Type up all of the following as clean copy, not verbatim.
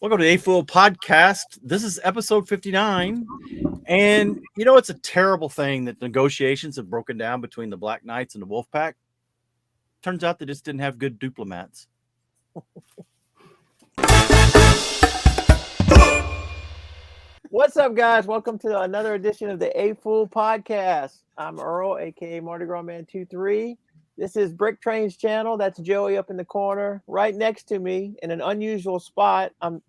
Welcome to the A F.o.O.L Podcast. This is episode 59. And you know, it's a terrible thing that negotiations have broken down between the Black Knights and the Wolf Pack. Turns out they just didn't have good diplomats. What's up, guys? Welcome to another edition of the A F.o.O.L Podcast. I'm Earl, aka Mardigrasman23. This is BrickTrains channel. That's Joey up in the corner. Right next to me, in an unusual spot, I'm,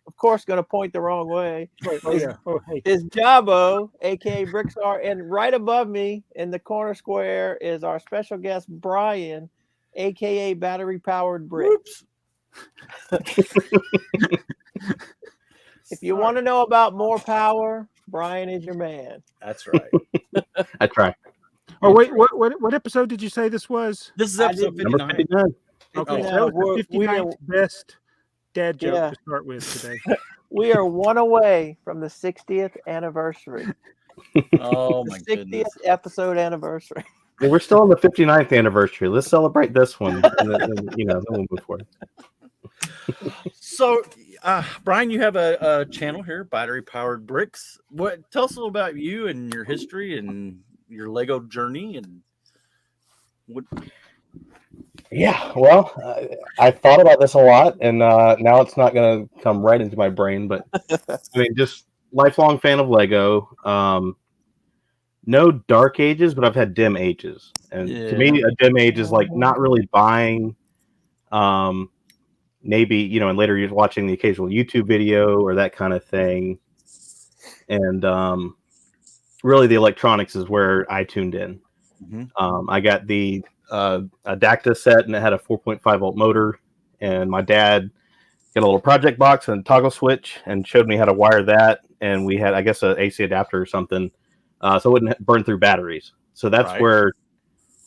of course, going to point the wrong way, is Jabo, aka BrickTsar. And right above me, in the corner square, is our special guest, Brian, aka Battery-Powered Brick. Oops. If you want to know about more power, Brian is your man. That's right. That's right. Oh wait, what episode did you say this was? This is episode 59. 59. Okay, Yeah, that was the we 59th best dad joke Yeah. to start with today. We are one away from the 60th anniversary. Oh my 60th goodness. episode anniversary. Well, we're still on the 59th anniversary. Let's celebrate this one, and then then we'll move forward. So, Brian, you have a channel here, Battery Powered Bricks. Tell us a little about you and your history and your Lego journey and what. Yeah, well, I thought about this a lot, and now it's not going to come right into my brain. But I mean, just lifelong fan of Lego. No dark ages, but I've had dim ages, and to me, a dim age is like not really buying. Maybe in later years watching the occasional YouTube video or that kind of thing, and really the electronics is where I tuned in. Mm-hmm. I got the Adacta set, and it had a 4.5 volt motor, and my dad got a little project box and a toggle switch and showed me how to wire that, and we had, I guess, an AC adapter or something, so it wouldn't burn through batteries. So that's where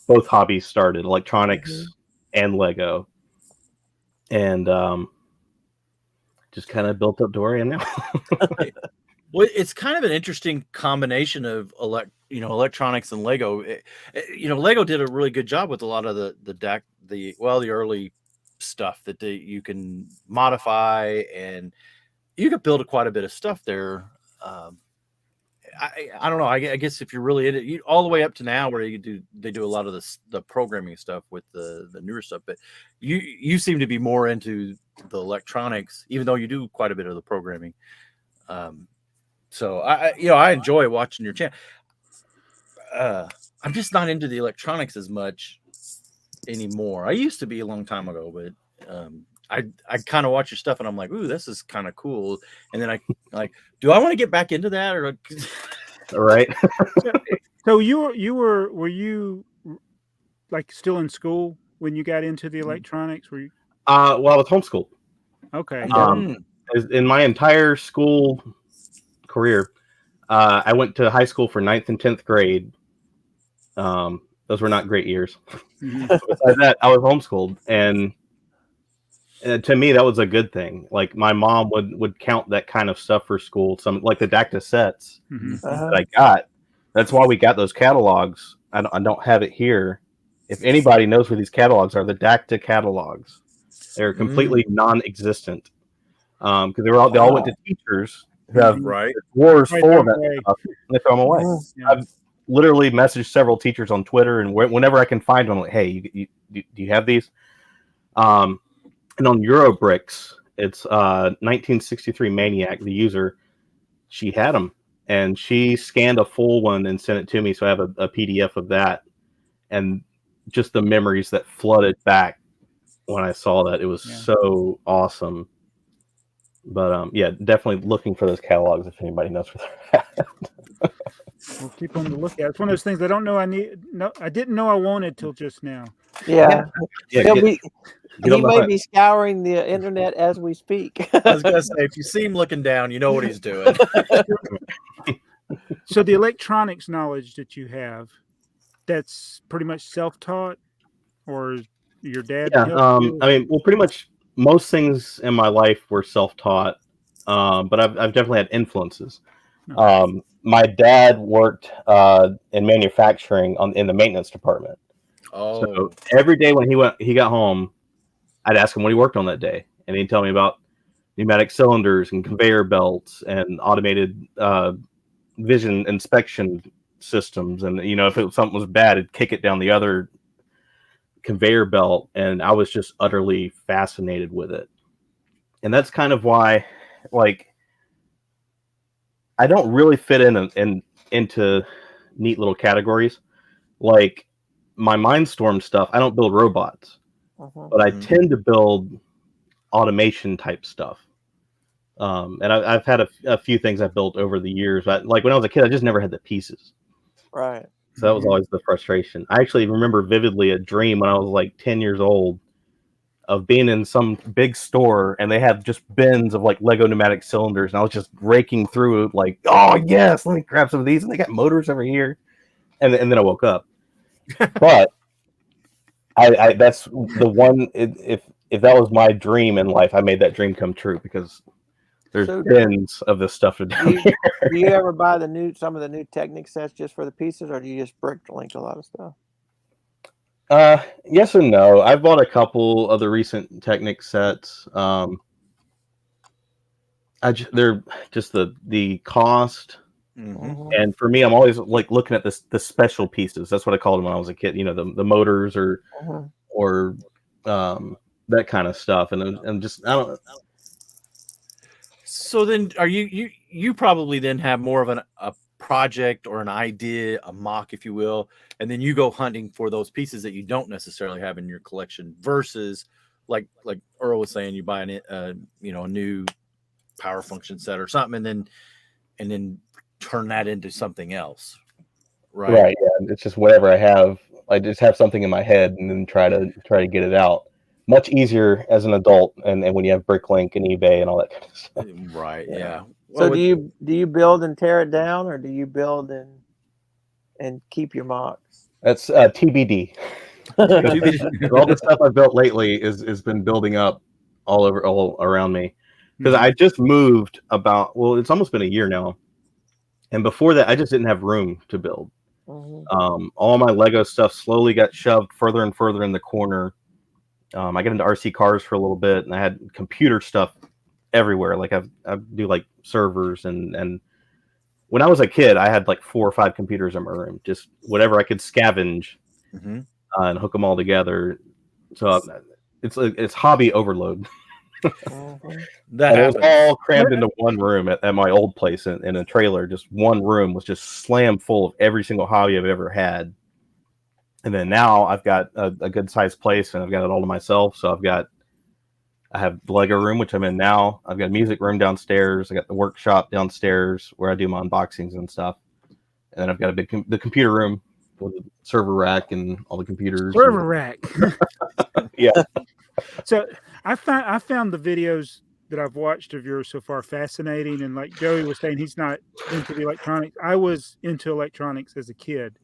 both hobbies started, electronics and Lego. And just kind of built up to where I am now. Well, it's kind of an interesting combination of electronics and Lego. Lego did a really good job with a lot of the early stuff that you can modify, and you could build quite a bit of stuff there. I don't know. I guess if you're really in it, all the way up to now, where they do a lot of the programming stuff with the newer stuff. But you seem to be more into the electronics, even though you do quite a bit of the programming. So I enjoy watching your channel. I'm just not into the electronics as much anymore. I used to be a long time ago, but I kind of watch your stuff and I'm like, ooh, this is kind of cool. And then I like, do I want to get back into that or? Right. So were you like still in school when you got into the electronics? Were you? Well, I was homeschooled. Okay. In my entire school career, I went to high school for 9th and 10th grade. Those were not great years. Mm-hmm. Besides that, I was homeschooled, and to me, that was a good thing. Like my mom would count that kind of stuff for school. Some like the Dacta sets that I got. That's why we got those catalogs. I don't have it here. If anybody knows where these catalogs are, the Dacta catalogs, they're completely non-existent because they all went to teachers who have drawers full of that stuff, and they throw them away. Yeah. I've literally messaged several teachers on Twitter, and whenever I can find one, I'm like, hey, do you have these? And on Eurobricks, it's 1963 Maniac, the user. She had them, and she scanned a full one and sent it to me, so I have a PDF of that. And just the memories that flooded back when I saw that, it was so awesome. But definitely looking for those catalogs if anybody knows where they're at. We'll keep on the lookout. It's one of those things I don't know. I didn't know I wanted till just now. Yeah. He may be scouring the internet as we speak. I was gonna say, if you see him looking down, you know what he's doing. So the electronics knowledge that you have, that's pretty much self-taught, or your dad? Yeah, I mean, well, pretty much most things in my life were self-taught, but I've definitely had influences. My dad worked in manufacturing in the maintenance department. Oh, so every day when he got home, I'd ask him what he worked on that day, and he'd tell me about pneumatic cylinders and conveyor belts and automated vision inspection systems. And if something was bad, it'd kick it down the other conveyor belt, and I was just utterly fascinated with it. And that's kind of why, like, I don't really fit into neat little categories. Like my Mindstorm stuff, I don't build robots, but I tend to build automation type stuff. And I've had a few things I've built over the years. Like when I was a kid, I just never had the pieces. Right. So that was always the frustration. I actually remember vividly a dream when I was like 10 years old of being in some big store, and they had just bins of like Lego pneumatic cylinders, and I was just raking through like, oh yes, let me grab some of these, and they got motors over here, and then I woke up. But I that's the one, if that was my dream in life, I made that dream come true, because there's bins of this stuff to do. Do you ever buy some of the new Technic sets just for the pieces, or do you just BrickLink a lot of stuff? Yes and no. I've bought a couple of the recent Technic sets. They're just the cost, and for me, I'm always like looking at the special pieces. That's what I called them when I was a kid. The motors or that kind of stuff, and just I don't. So then, are you probably then have more of a project or an idea, a mock, if you will, and then you go hunting for those pieces that you don't necessarily have in your collection, versus like Earl was saying, you buy a new power function set or something, and then turn that into something else, right? Right. Yeah. It's just whatever I have. I just have something in my head and then try to get it out. Much easier as an adult, and when you have BrickLink and eBay and all that kind of stuff. Right. Yeah. So do you build and tear it down, or do you build and keep your mocks? That's TBD. All the stuff I've built lately has been building up all around me, because I just moved it's almost been a year now, and before that I just didn't have room to build. All my Lego stuff slowly got shoved further and further in the corner. I got into RC cars for a little bit, and I had computer stuff everywhere. Like I do like servers, and when I was a kid, I had like 4 or 5 computers in my room, just whatever I could scavenge and hook them all together. So it's hobby overload. That was all crammed into one room at my old place in a trailer. Just one room was just slammed full of every single hobby I've ever had. And then now I've got a good sized place, and I've got it all to myself. So I have the Lego room, which I'm in now. I've got a music room downstairs. I got the workshop downstairs where I do my unboxings and stuff. And then I've got the computer room with the server rack and all the computers. Server rack. Yeah. So I found the videos that I've watched of yours so far fascinating. And like Joey was saying, he's not into the electronics. I was into electronics as a kid.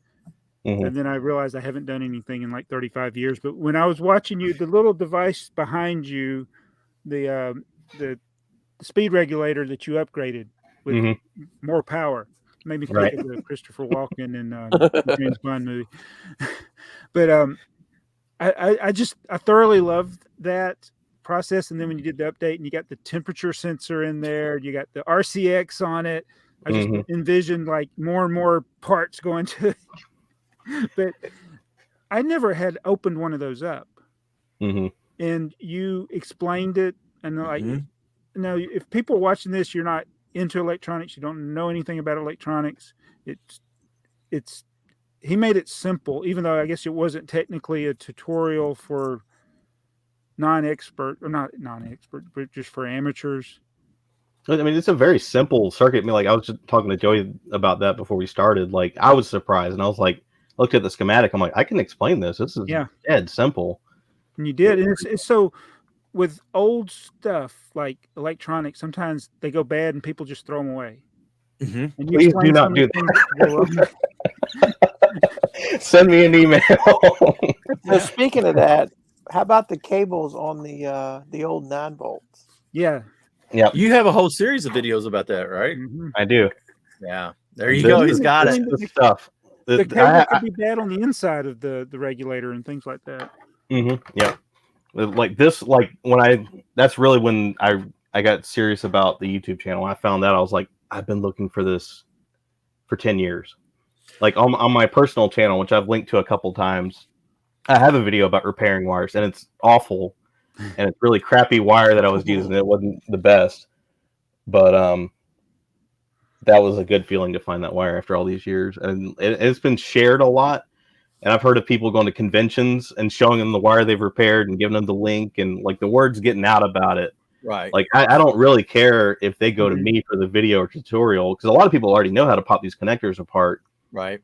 And then I realized I haven't done anything in like 35 years. But when I was watching you, the little device behind you, the speed regulator that you upgraded with more power, made me think of the Christopher Walken in the James Bond movie. But I thoroughly loved that process. And then when you did the update and you got the temperature sensor in there, you got the RCX on it, I just envisioned like more and more parts going to. But I never had opened one of those up, and you explained it. And like, now, if people are watching this, you're not into electronics, you don't know anything about electronics. He made it simple, even though I guess it wasn't technically a tutorial for not non-expert, but just for amateurs. I mean, it's a very simple circuit. I mean, like I was just talking to Joey about that before we started. Like I was surprised, and I was like, looked at the schematic. I'm like, I can explain this. This is dead simple. And you did. And it's so with old stuff like electronics, sometimes they go bad and people just throw them away. And you please do not do that. Send me an email. So speaking of that, how about the cables on the old 9 volts? Yeah. You have a whole series of videos about that, right? I do. Yeah. There you go. He's got it. The stuff. The cable could be bad on the inside of the regulator and things like that. Yeah. Like this, like that's really when I I got serious about the YouTube channel. I found that I was like, I've been looking for this for 10 years. Like on my personal channel, which I've linked to a couple times, I have a video about repairing wires, and it's awful, and it's really crappy wire that I was using. It wasn't the best, but that was a good feeling to find that wire after all these years, and it's been shared a lot. And I've heard of people going to conventions and showing them the wire they've repaired and giving them the link, and like the word's getting out about it. Right. Like I don't really care if they go to me for the video or tutorial, because a lot of people already know how to pop these connectors apart. Right.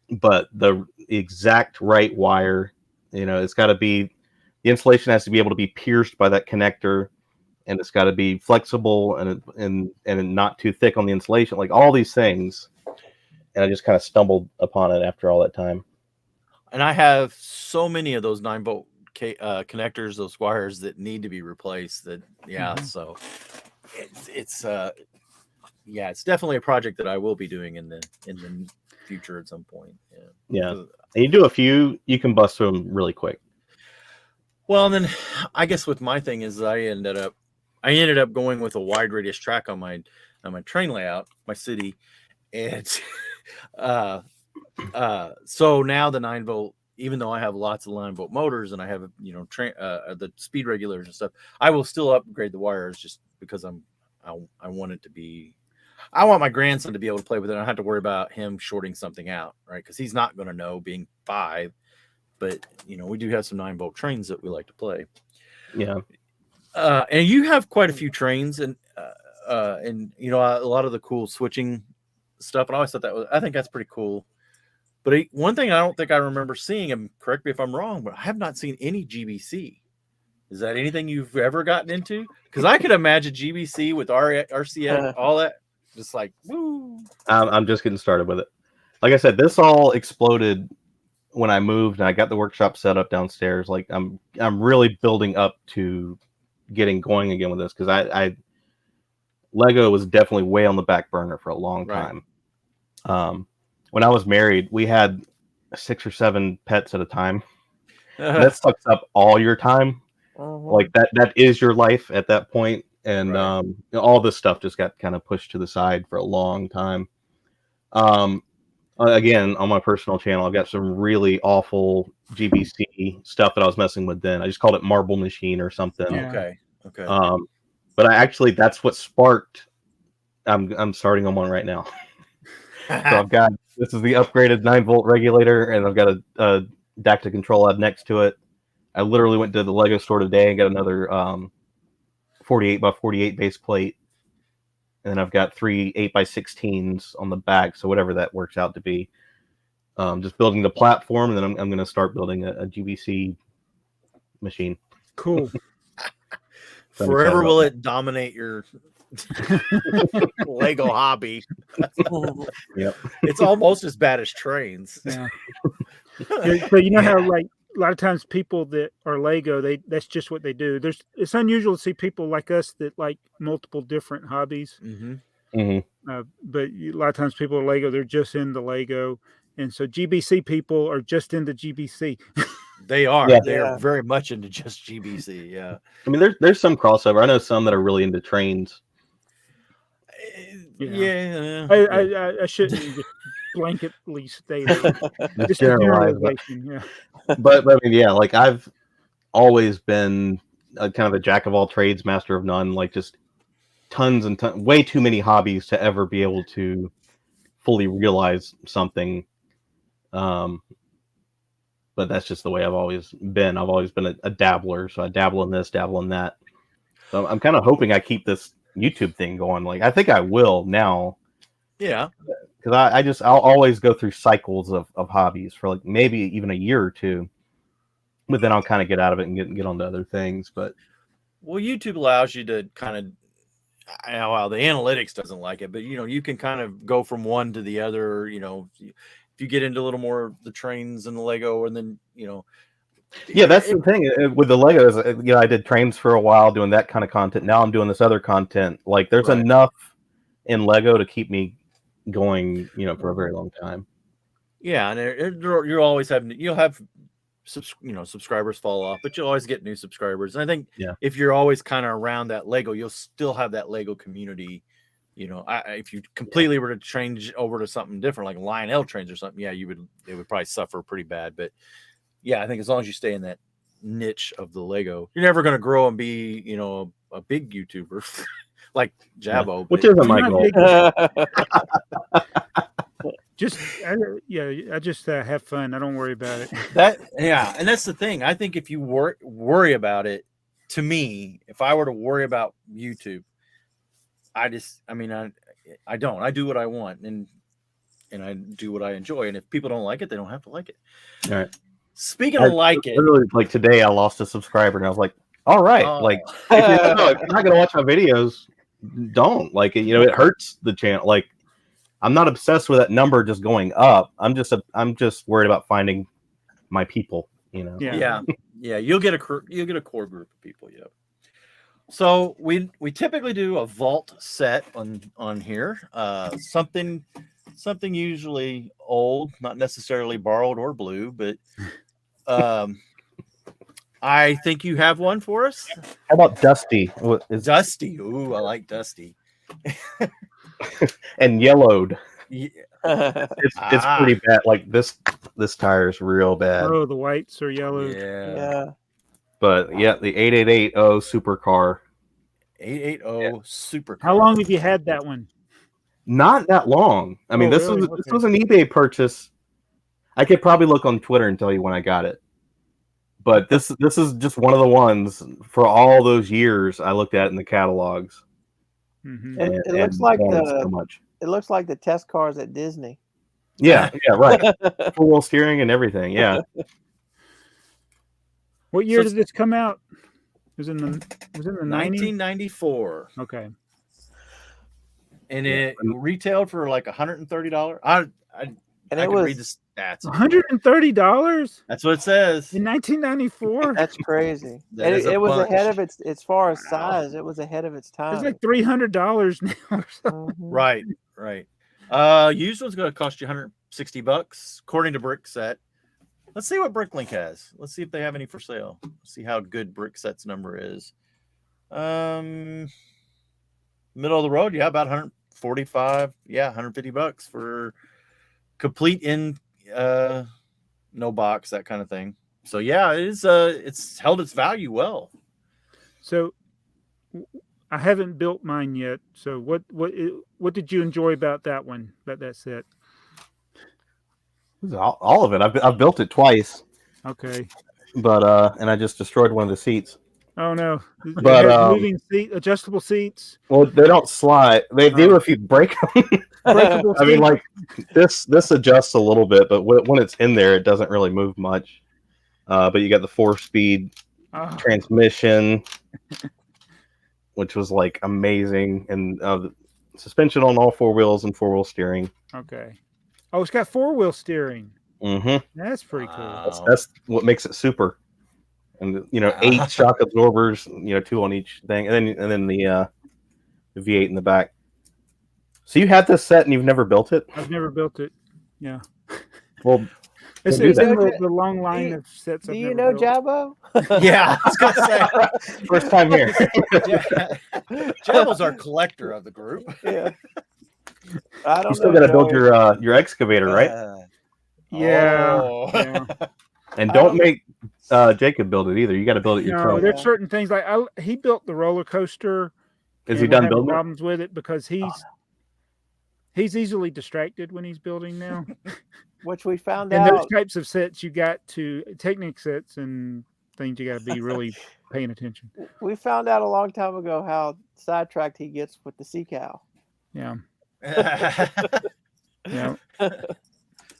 But the exact right wire, it's got to be, the insulation has to be able to be pierced by that connector, and it's got to be flexible and not too thick on the insulation, like all these things. And I just kind of stumbled upon it after all that time. And I have so many of those 9-volt connectors, those wires that need to be replaced. That so it's definitely a project that I will be doing in the future at some point. Yeah. And you do a few, you can bust through them really quick. Well, and then I guess with my thing is I ended up going with a wide radius track on my train layout, my city, and so now the 9-volt, even though I have lots of 9-volt motors and I have the speed regulators and stuff, I will still upgrade the wires just because I want it to be. I want my grandson to be able to play with it. I don't have to worry about him shorting something out, right? Because he's not going to know, being 5. But we do have some 9-volt trains that we like to play. Yeah. And you have quite a few trains, and a lot of the cool switching stuff. And I always thought I think that's pretty cool. But one thing I don't think I remember seeing, and correct me if I'm wrong, but I have not seen any GBC. Is that anything you've ever gotten into? Because I could imagine GBC with RCF, all that, just like, woo. I'm just getting started with it. Like I said, this all exploded when I moved and I got the workshop set up downstairs. Like I'm really building up to getting going again with this, because I Lego was definitely way on the back burner for a long time. Right. When I was married, we had 6 or 7 pets at a time. That sucks up all your time. Like that is your life at that point. And right. All this stuff just got kind of pushed to the side for a long time. Again, on my personal channel, I've got some really awful GBC stuff that I was messing with then. I just called it Marble Machine or something. Yeah. Okay. But that's what sparked. I'm starting on one right now. So this is the upgraded 9-volt regulator, and I've got a DAC to control lab next to it. I literally went to the Lego store today and got another 48x48 base plate. And then I've got 3 8x16s on the back, so whatever that works out to be. Just building the platform, and then I'm going to start building a GBC machine. Cool. Forever will it dominate your Lego hobby. Yep. It's almost as bad as trains. Yeah. So how like a lot of times people that are Lego, that's just what they do. It's unusual to see people like us that like multiple different hobbies. But a lot of times people are Lego, they're just into Lego, and so GBC people are just into GBC. They are. Yeah. They are very much into just GBC. Yeah. I mean, there's some crossover. I know some that are really into trains. Yeah. I shouldn't just blanketly state it. Just generalization. Yeah. But I mean, yeah, like I've always been kind of a jack of all trades, master of none. Like just tons and tons, way too many hobbies to ever be able to fully realize something. But that's just the way I've always been. I've always been a dabbler, so I dabble in this, dabble in that. So I'm kind of hoping I keep this YouTube thing going. Like I think I will now. Yeah. Because I'll always go through cycles of hobbies for like maybe even a year or two, but then I'll kind of get out of it and get on to other things. But YouTube allows you to kind of, the analytics doesn't like it, but you can kind of go from one to the other. If you get into a little more the trains and the Lego, and then yeah, that's the thing with the Legos. I did trains for a while doing that kind of content. Now I'm doing this other content. Like there's enough in Lego to keep me going, for a very long time. Yeah, and you'll always you'll have subscribers fall off, but you'll always get new subscribers. And I think Yeah. if you're always kind of around that Lego, you'll still have that Lego community. If you completely were to change over to something different, like Lionel Trains or something, it would probably suffer pretty bad. But yeah, I think as long as you stay in that niche of the Lego, you're never going to grow and be, a big YouTuber like Jabbo, which isn't my goal. I just have fun. I don't worry about it. And that's the thing. I think if you worry about it, to me, if I were to worry about YouTube, I don't. I do what I want, and I do what I enjoy. And if people don't like it, they don't have to like it. All right. Speaking of literally, like today, I lost a subscriber, and I was like, "All right, if you're not gonna watch my videos, don't it hurts the channel. Like, I'm not obsessed with that number just going up. I'm just worried about finding my people. Yeah. You'll get a core group of people. Yeah. So we typically do a vault set on here. Something usually old, not necessarily borrowed or blue, but I think you have one for us. How about Dusty? Dusty? Ooh, I like Dusty. And yellowed. Yeah. It's pretty bad. Like this tire is real bad. Oh, the whites are yellow. Yeah. But the 8880 supercar. 880 supercar. How long have you had that one? Not that long. I mean, this was an eBay purchase. I could probably look on Twitter and tell you when I got it. But this is just one of the ones for all those years I looked at in the catalogs. Mm-hmm. It looks like it looks like the test cars at Disney. Yeah, right. Full wheel steering and everything. Yeah. What year did this come out? Was in the 1994. Okay. And it retailed for like $130. I can read the stats. $130? That's what it says. In 1994? That's crazy. It was ahead of its, as far as size, it was ahead of its time. It's like $300 now or something. Right. Used one's going to cost you $160 according to BrickTsar. Let's see what BrickLink has. Let's see if they have any for sale. Let's see how good BrickTsar's number is. Middle of the road, about 145, $150 for complete in no box, that kind of thing. So it's held its value well. So I haven't built mine yet. So what did you enjoy about that one, about that set? All of it. I've built it twice. Okay. But and I just destroyed one of the seats. Oh no! But moving adjustable seats. Well, they don't slide. They do if you break them. I mean, like this adjusts a little bit, but when it's in there, it doesn't really move much. But you got the 4-speed transmission, which was like amazing, and the suspension on all 4 wheels and 4-wheel steering. Okay. Oh, it's got 4-wheel steering. Mm-hmm. That's pretty cool. That's what makes it super. And 8 shock absorbers, 2 on each thing, and then the V8 in the back. So you had this set and you've never built it? I've never built it. Yeah. Well, it's in the long line of sets. Do you know Jabbo? Yeah, I was gonna say first time here. Jabbo's our collector of the group. Yeah. I don't know. You still got to build your excavator, right? Yeah. And don't make Jacob build it either. You got to build it yourself. No, there's certain things like he built the roller coaster. Is he done building? Problems with it because he's easily distracted when he's building now. Which we found out. And those types of sets, you got to Technic sets and things. You got to be really paying attention. We found out a long time ago how sidetracked he gets with the sea cow. Yeah. Yeah.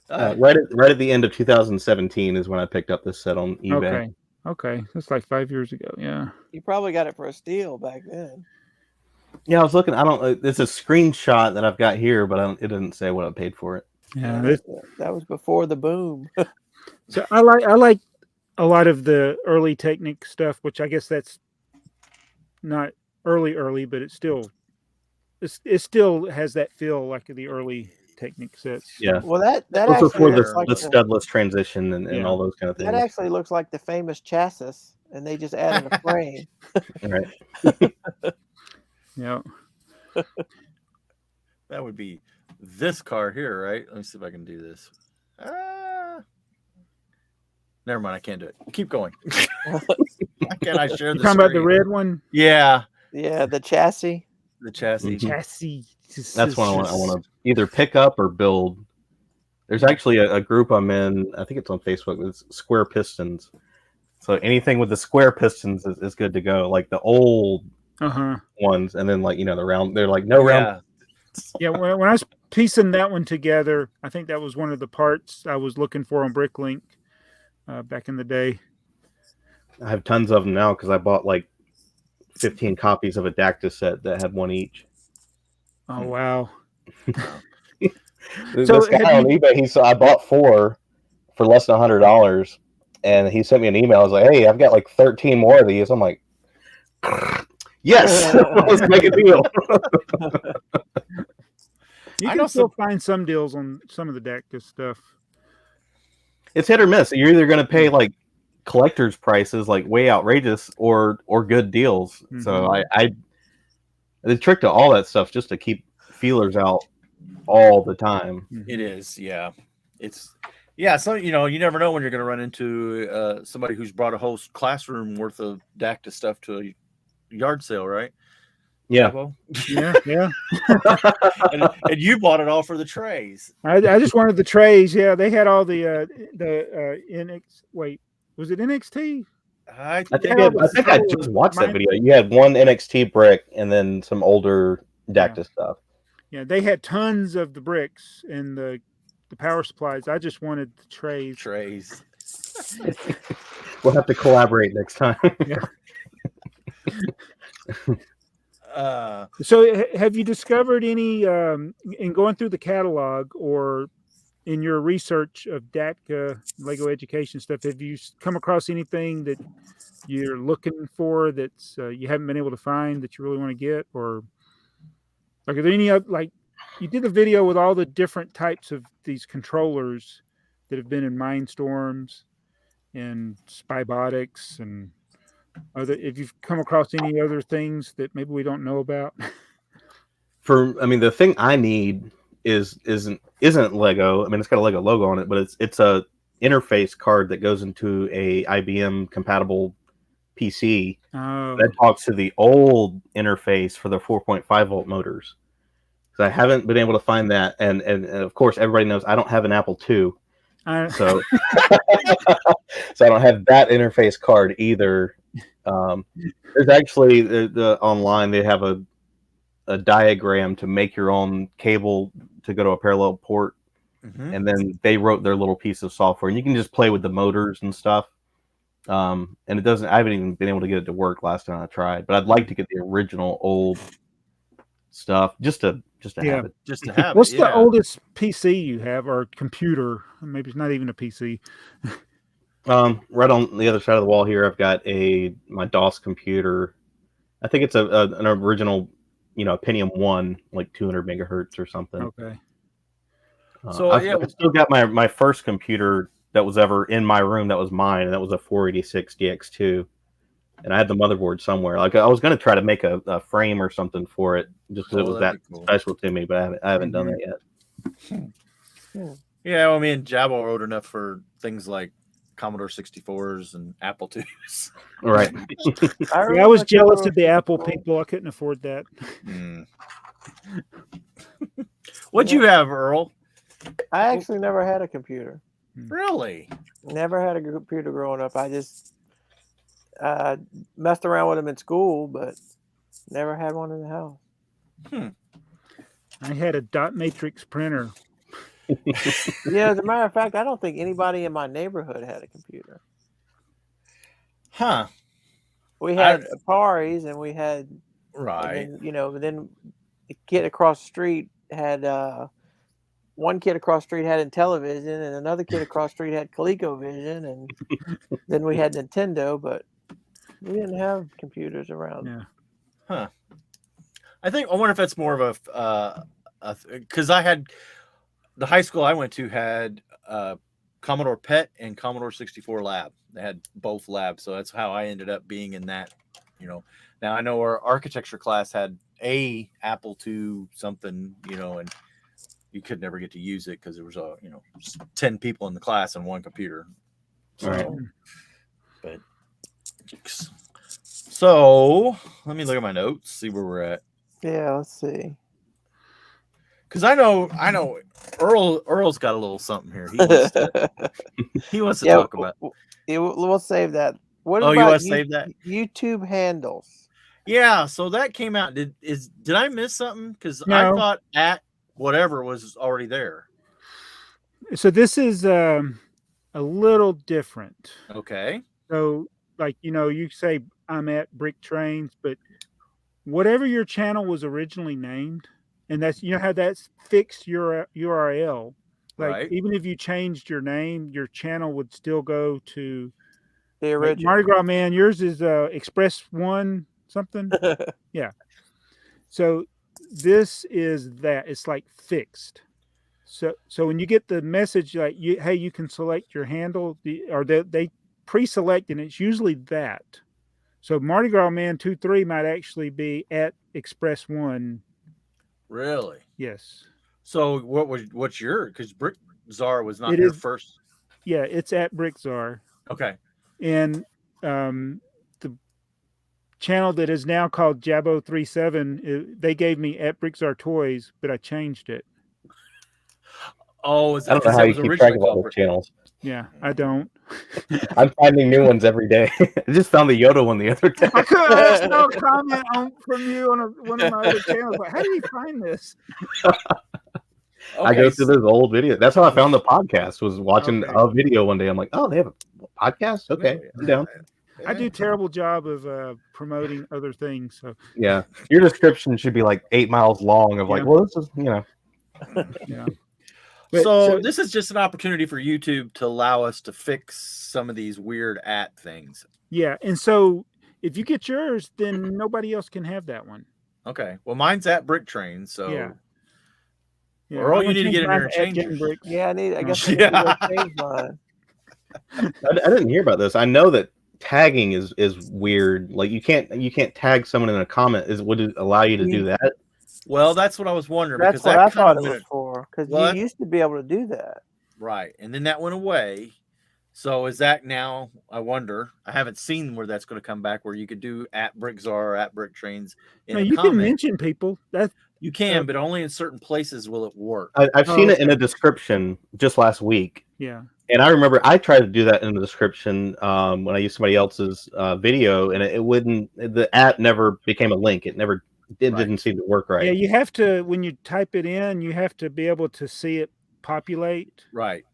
Right at the end of 2017 is when I picked up this set on eBay. Okay. That's like 5 years ago. Yeah. You probably got it for a steal back then. Yeah, I was looking. It's a screenshot that I've got here, but it didn't say what I paid for it. Yeah, that was before the boom. So I like a lot of the early Technic stuff, which I guess that's not early, but it still has that feel like the early Technic sets. Yeah. Well, that Those are actually for looks like the studless transition and Yeah. all those kind of that things. actually looks like the famous chassis, and they just added a frame. Right. Yeah. That would be this car here, right? Let me see if I can do this. Never mind, I can't do it. Keep going. Why can't I share You the talking about the screen? red one? Yeah, Yeah, the chassis. the chassis. Mhm. Chassis. That's what I want to either pick up or build. There's actually a group I'm in. I think it's on Facebook. It's Square Pistons. So anything with the square pistons is good to go. Like the old ones, and then the round. They're like no round. Yeah. When I was piecing that one together, I think that was one of the parts I was looking for on BrickLink back in the day. I have tons of them now because I bought like 15 copies of a Dacta set that had one each. Oh wow! This guy on eBay, I bought 4 for less than $100, and he sent me an email. I was like, "Hey, I've got like 13 more of these." I'm like, "Yes, let's make a deal." You can still find some deals on some of the Dacta stuff. It's hit or miss. You're either going to pay like collector's prices, like way outrageous, or good deals. Mm-hmm. So the trick to all that stuff just to keep feelers out all the time. It is, yeah. So you never know when you're going to run into somebody who's brought a whole classroom worth of Dacta stuff to a yard sale, right? Yeah, yeah. and you bought it all for the trays. I just wanted the trays. Yeah, they had all the NX. Wait, was it NXT? I think I just watched that video. You had one NXT brick and then some older Dacta stuff. Yeah, they had tons of the bricks and the power supplies. I just wanted the trays. We'll have to collaborate next time. Yeah. So have you discovered any in going through the catalog or in your research of Dacta Lego education stuff, have you come across anything that you're looking for that's you haven't been able to find that you really want to get? Or like, are there any like you did a video with all the different types of these controllers that have been in Mindstorms and Spybotics and if you've come across any other things that maybe we don't know about? The thing I need isn't Lego. I mean, it's got a Lego logo on it, but it's a interface card that goes into a IBM compatible PC that talks to the old interface for the 4.5 volt motors. So I haven't been able to find that, and of course everybody knows I don't have an Apple II, so so I don't have that interface card either. There's actually the online they have a diagram to make your own cable to go to a parallel port, and then they wrote their little piece of software, and you can just play with the motors and stuff. And it doesn't. I haven't even been able to get it to work last time I tried, but I'd like to get the original old stuff just to have it. Just to have What's the oldest PC you have or computer? Maybe it's not even a PC. Right on the other side of the wall here, I've got my DOS computer. I think it's an original, Pentium 1, like 200 megahertz or something. Okay. So I still got my first computer that was ever in my room that was mine, and that was a 486 DX2. And I had the motherboard somewhere. Like I was going to try to make a frame or something for it, just because it was that special to me, but I haven't done that yet. Yeah, well, me and Jabba are old enough for things like Commodore 64s and Apple IIs. Right. I was jealous of the Apple people. I couldn't afford that. What'd you have, Earl? I actually never had a computer. Really? Never had a computer growing up. I just messed around with them in school, but never had one in the house. I had a dot matrix printer. Yeah, as a matter of fact, I don't think anybody in my neighborhood had a computer. Huh. We had Ataris, and we had right. And then the kid across the street had one kid across the street had Intellivision, and another kid across the street had ColecoVision, and then we had Nintendo, but we didn't have computers around. Yeah. Huh. I wonder if that's more of a because I had the high school I went to had Commodore PET and Commodore 64 lab. They had both labs, so that's how I ended up being in that. Now I know our architecture class had a Apple II something, and you could never get to use it because there was 10 people in the class and one computer. So, Right. but so let me look at my notes, see where we're at. Yeah, let's see. Because I know Earl's got a little something here. He wants to talk about. We'll save that. What You about want to save that? YouTube handles? Yeah, so that came out. Did I miss something? Because No. I thought at whatever was already there. So this is a little different. Okay. So, like, you say I'm at BrickTrains, but whatever your channel was originally named, and that's how that's fixed your URL. Like, Right. even if you changed your name, your channel would still go to The original. Mardi Gras Man. Yours is Express One something. Yeah. So this is that. It's like fixed. So when you get the message like hey, you can select your handle, or they pre-select, and it's usually that. So Mardigrasman23 might actually be at Express One. Really? Yes. So what's your? Because BrickTsar was not It your is- first. Yeah, it's at BrickTsar. Okay. And the channel that is now called Jabo37, they gave me at BrickTsar Toys, but I changed it. Oh, is I don't know how you keep track of all those channels. Yeah, I don't. I'm finding new ones every day. I just found the Yoda one the other day. I saw a comment from you on one of my other channels. Like, how do you find this? I go through those old videos. That's how I found the podcast. Was watching Okay. a video one day. I'm like, oh, they have a podcast. Okay, I'm down. I do a terrible job of promoting other things. So Yeah, your description should be like 8 miles long. Of like, Yeah. well, this is yeah. But, So this is just an opportunity for YouTube to allow us to fix some of these weird at things. Yeah, and so if you get yours, then nobody else can have that one. Okay. Well, mine's at BrickTrains, so Yeah. Earl, you need to get in there and change yours. Yeah, I guess I Yeah. need to change mine. I didn't hear about this. I know that tagging is weird. Like you can't tag someone in a comment. Would it allow you to do that? Well, that's what I was wondering. That's because what that I thought it kinda was for. Because Well, you used to be able to do that. right, and then that went away. So is that now? I wonder. I haven't seen where that's going to come back. Where you could do at BrickTsar or at BrickTrains in No, a you comment. can mention people. That You can, but only in certain places will it work. I've seen it in a description just last week. yeah. And I remember I tried to do that in the description when I used somebody else's video, and it wouldn't. The at never became a link. It never. It didn't seem to work right. Yeah, you have to, when you type it in, you have to be able to see it populate. Right.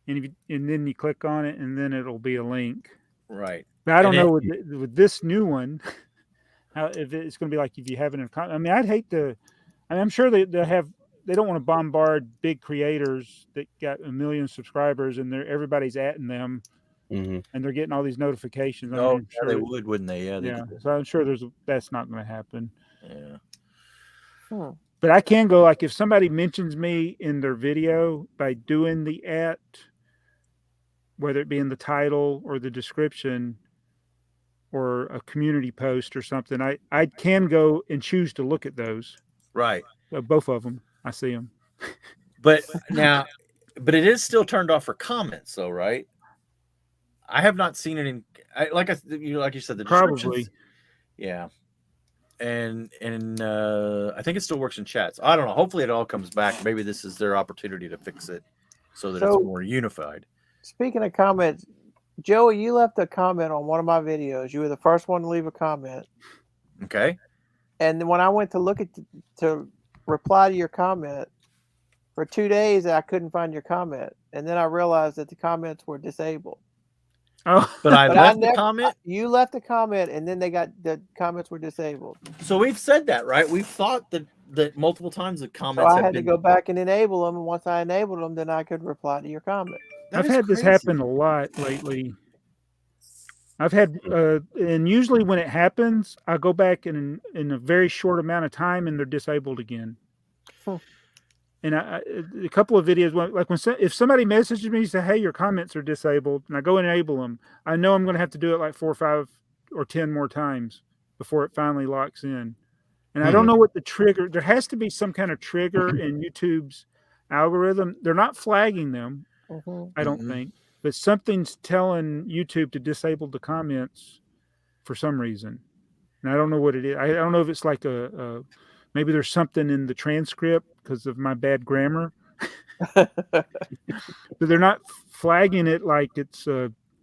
And then you click on it, and then it'll be a link. Right. But I don't And know with this new one, if it's going to be like if you have it in a comment. I mean, I'd hate to. I'm sure they don't want to bombard big creators that got 1 million subscribers and everybody's atting them, and they're getting all these notifications. Oh, they would, wouldn't they? Yeah. Yeah. So I'm sure that's not going to happen. Yeah. But I can go, like, if somebody mentions me in their video by doing the at, whether it be in the title or the description or a community post or something, I can go and choose to look at those. Right. Both of them. I see them. But it is still turned off for comments, though, right? I have not seen it in, like you said, the descriptions. Probably. Yeah. And I think it still works in chats. I don't know. Hopefully it all comes back. Maybe this is their opportunity to fix it so that it's more unified. Speaking of comments, Joey, you left a comment on one of my videos. You were the first one to leave a comment. Okay. And when I went to look at to reply to your comment, for 2 days I couldn't find your comment, and then I realized that the comments were disabled. Oh, but I left the comment. You left a comment, and then the comments were disabled. So we've said that, right? We've thought that multiple times the comments. So I had to go back and enable them, and once I enabled them, then I could reply to your comment. I've had this happen a lot lately. I've had, and usually when it happens, I go back in a very short amount of time, and they're disabled again. And a couple of videos, like if somebody messages me and say, "Hey, your comments are disabled," and I go enable them, I know I'm going to have to do it like 4 or 5 or 10 more times before it finally locks in. And I don't know what the trigger. There has to be some kind of trigger in YouTube's algorithm. They're not flagging them, I don't think, but something's telling YouTube to disable the comments for some reason. And I don't know what it is. I don't know if it's like maybe there's something in the transcript because of my bad grammar. But they're not flagging it like it's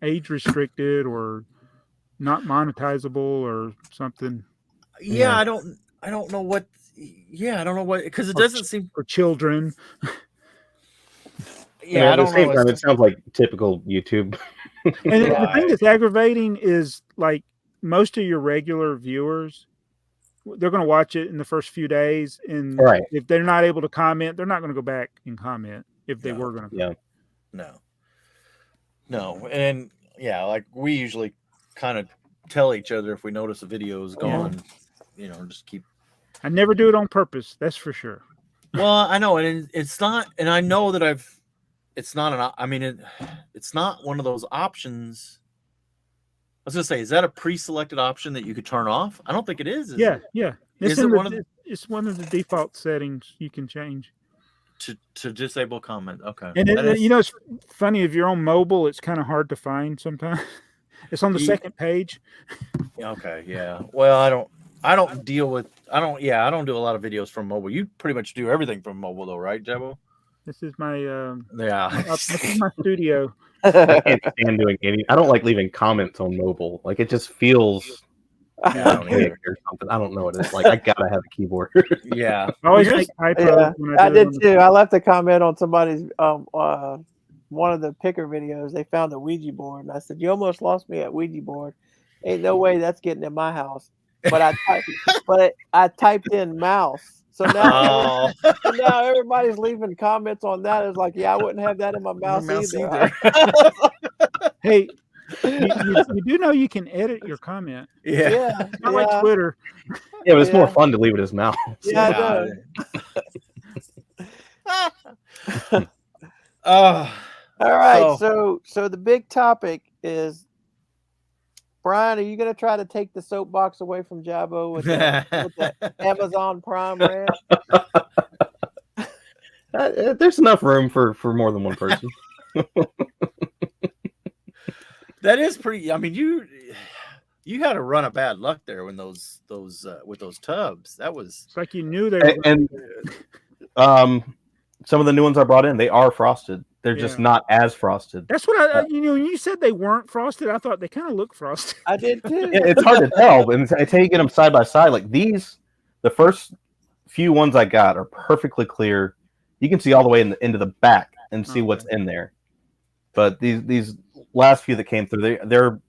age restricted or not monetizable or something. Yeah, I don't know what. Yeah, I don't know what, because it doesn't seem for children. Yeah, I don't know. Time, it sounds like typical YouTube. And the thing that's aggravating is like most of your regular viewers, they're going to watch it in the first few days, and if they're not able to comment, they're not going to go back and comment if they were going to. No, and like we usually kind of tell each other if we notice a video is gone, just keep. I never do it on purpose. That's for sure. Well, I know, and it's not, and I know that it's not it's not one of those options. I was gonna say, is that a pre-selected option that you could turn off? I don't think it is. Yeah. It's one of the default settings you can change to disable comment. Okay. And it's funny, if you're on mobile, it's kind of hard to find sometimes. It's on the second page. Okay. Yeah. Well, I don't do a lot of videos from mobile. You pretty much do everything from mobile though, right, Jebo? This is my this is my studio. I can't stand doing I don't like leaving comments on mobile. Like it just feels archaic or something. I don't know what it is. Like I gotta have a keyboard. Yeah. I always make typos. I did too. I left a comment on somebody's one of the picker videos. They found a Ouija board, and I said, "You almost lost me at Ouija board. Ain't no way that's getting in my house." But I typed in mouse. So now, now everybody's leaving comments on that. It's like, I wouldn't have that in my mouse either. Hey, you do know you can edit your comment. Yeah. Not like Twitter. Yeah, but it's more fun to leave it as mouse. Yeah. All right. So the big topic is, Brian, are you going to try to take the soapbox away from Jabo with the Amazon Prime rant? There's enough room for more than one person. That is pretty. I mean, you had a run of bad luck there when those with those tubs. That was. It's like you knew they were. And some of the new ones I brought in, they are frosted. They're just not as frosted. That's what when you said they weren't frosted, I thought they kind of look frosted. I did too. It's hard to tell, and until you get them side by side, like these, the first few ones I got are perfectly clear. You can see all the way into the back and see what's in there. But these last few that came through, they're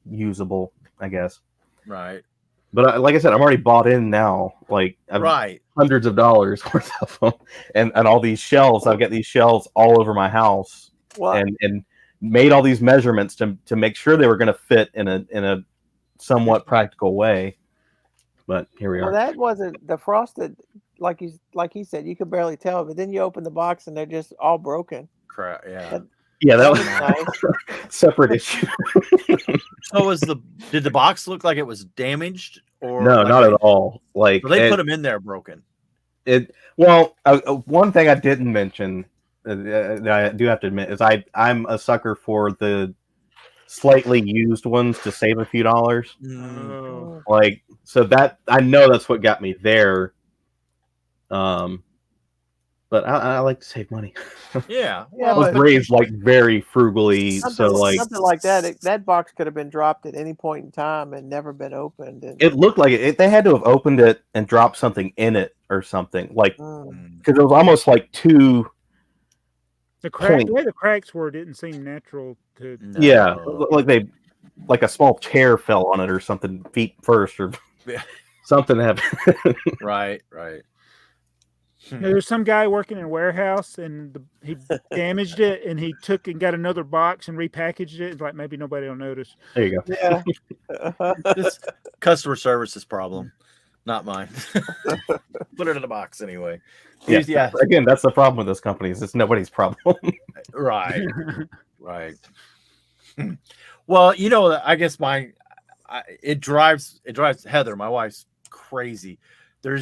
usable, I guess. Right. But like I said, I'm already bought in now. Like hundreds of dollars worth of them, and all these shelves. I've got these shelves all over my house, and made all these measurements to make sure they were going to fit in a somewhat practical way. But here we are. Well, that wasn't the frosted, like he said. You could barely tell, but then you open the box and they're just all broken. Crap. Yeah. That was nice. Separate issue. So did the box look like it was damaged, or no, not at all? Like they put them in there broken. One thing I didn't mention that I do have to admit is I'm a sucker for the slightly used ones to save a few dollars. Oh. Like, so that I know that's what got me there. But I like to save money. Yeah. I was raised like very frugally, so like something like that. That box could have been dropped at any point in time and never been opened. It looked like it. They had to have opened it and dropped something in it or something, like because it was almost like two. The way the cracks were didn't seem natural to. No. Yeah, like a small chair fell on it or something, feet first or something happened. Right. There's some guy working in a warehouse and he damaged it, and he took and got another box and repackaged it. It's like maybe nobody will notice. There you go. Yeah. This customer services problem. Not mine. Put it in a box anyway. Yeah. Again, that's the problem with this company. Is it's nobody's problem. Right. Right. Well, you know, I guess it drives Heather, my wife's crazy. There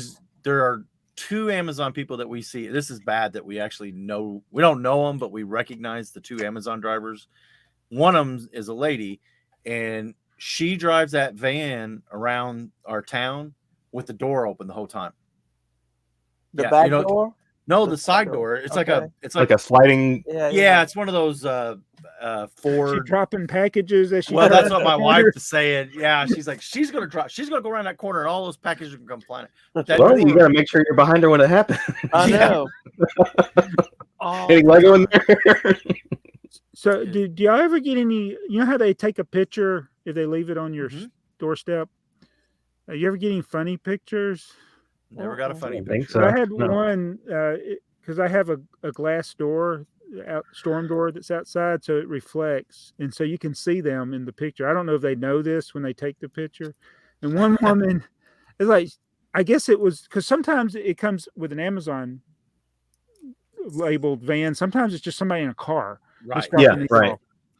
are 2 Amazon people that we see. This is bad that we actually know. We don't know them, but we recognize the 2 Amazon drivers. One of them is a lady, and she drives that van around our town with the door open the whole time. The back door? No, the side door. It's okay. like a sliding. Yeah, it's one of those Ford. She's dropping packages as she. Well, that's what my wife is saying. Yeah, she's like, she's gonna go around that corner, and all those packages can come flying. Well, you gotta make sure you're behind her when it happens. I know. Getting Lego in there. So, do y'all ever get any? You know how they take a picture if they leave it on your doorstep? You ever get any funny pictures? Never got a funny picture. picture. I had one because I have a glass door, storm door that's outside, so it reflects, and so you can see them in the picture. I don't know if they know this when they take the picture. And one woman is like, I guess it was because sometimes it comes with an Amazon labeled van. Sometimes it's just somebody in a car. Right. Yeah. Right.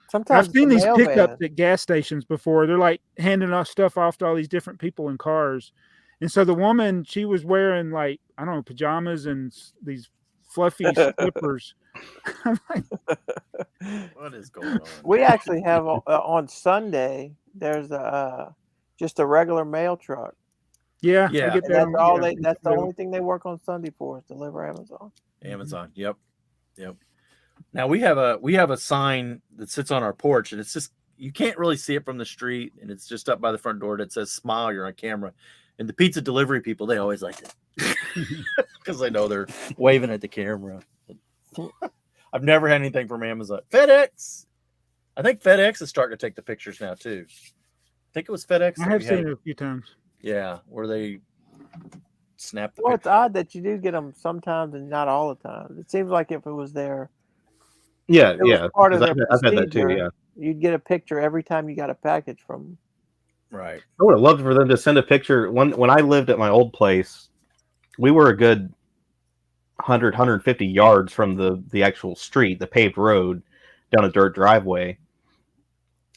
Sometimes I've seen these pickups at gas stations before. They're like handing off stuff off to all these different people in cars. And so the woman, she was wearing like, I don't know, pajamas and these fluffy slippers. I'm like, what is going on? We actually have on Sunday, there's just a regular mail truck. Yeah. Yeah. I get That's that all that's the only thing they work on Sunday for is deliver Amazon. Amazon. Yep. Now we have a sign that sits on our porch, and it's just, you can't really see it from the street, and it's just up by the front door that says "Smile, you're on camera." And the pizza delivery people, they always like it because they know they're waving at the camera. I've never had anything from Amazon. FedEx. I think FedEx is starting to take the pictures now too. I think it was FedEx. I have seen it a few times. Yeah, where they snap the Well, picture. it's odd that you do get them sometimes and not all the time. It seems like if it was there, Yeah. part of their I've had that too. procedure, Yeah. you'd get a picture every time you got a package from them. Right. I would have loved for them to send a picture. When I lived at my old place, we were a good 150 yards from the actual street, the paved road, down a dirt driveway.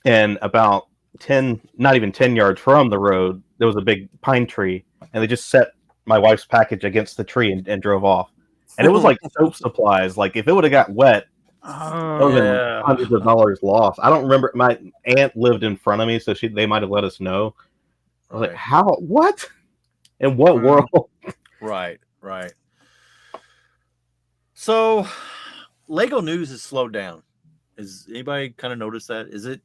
And about 10, not even 10 yards from the road, there was a big pine tree, and they just set my wife's package against the tree and drove off. And it was like soap supplies. Like if it would have got wet, that would have been hundreds of dollars lost. I don't remember. My aunt lived in front of me, so they might have let us know. I was like, how? What? In what world? Right. So, Lego news has slowed down. Is anybody kind of noticed that? Is it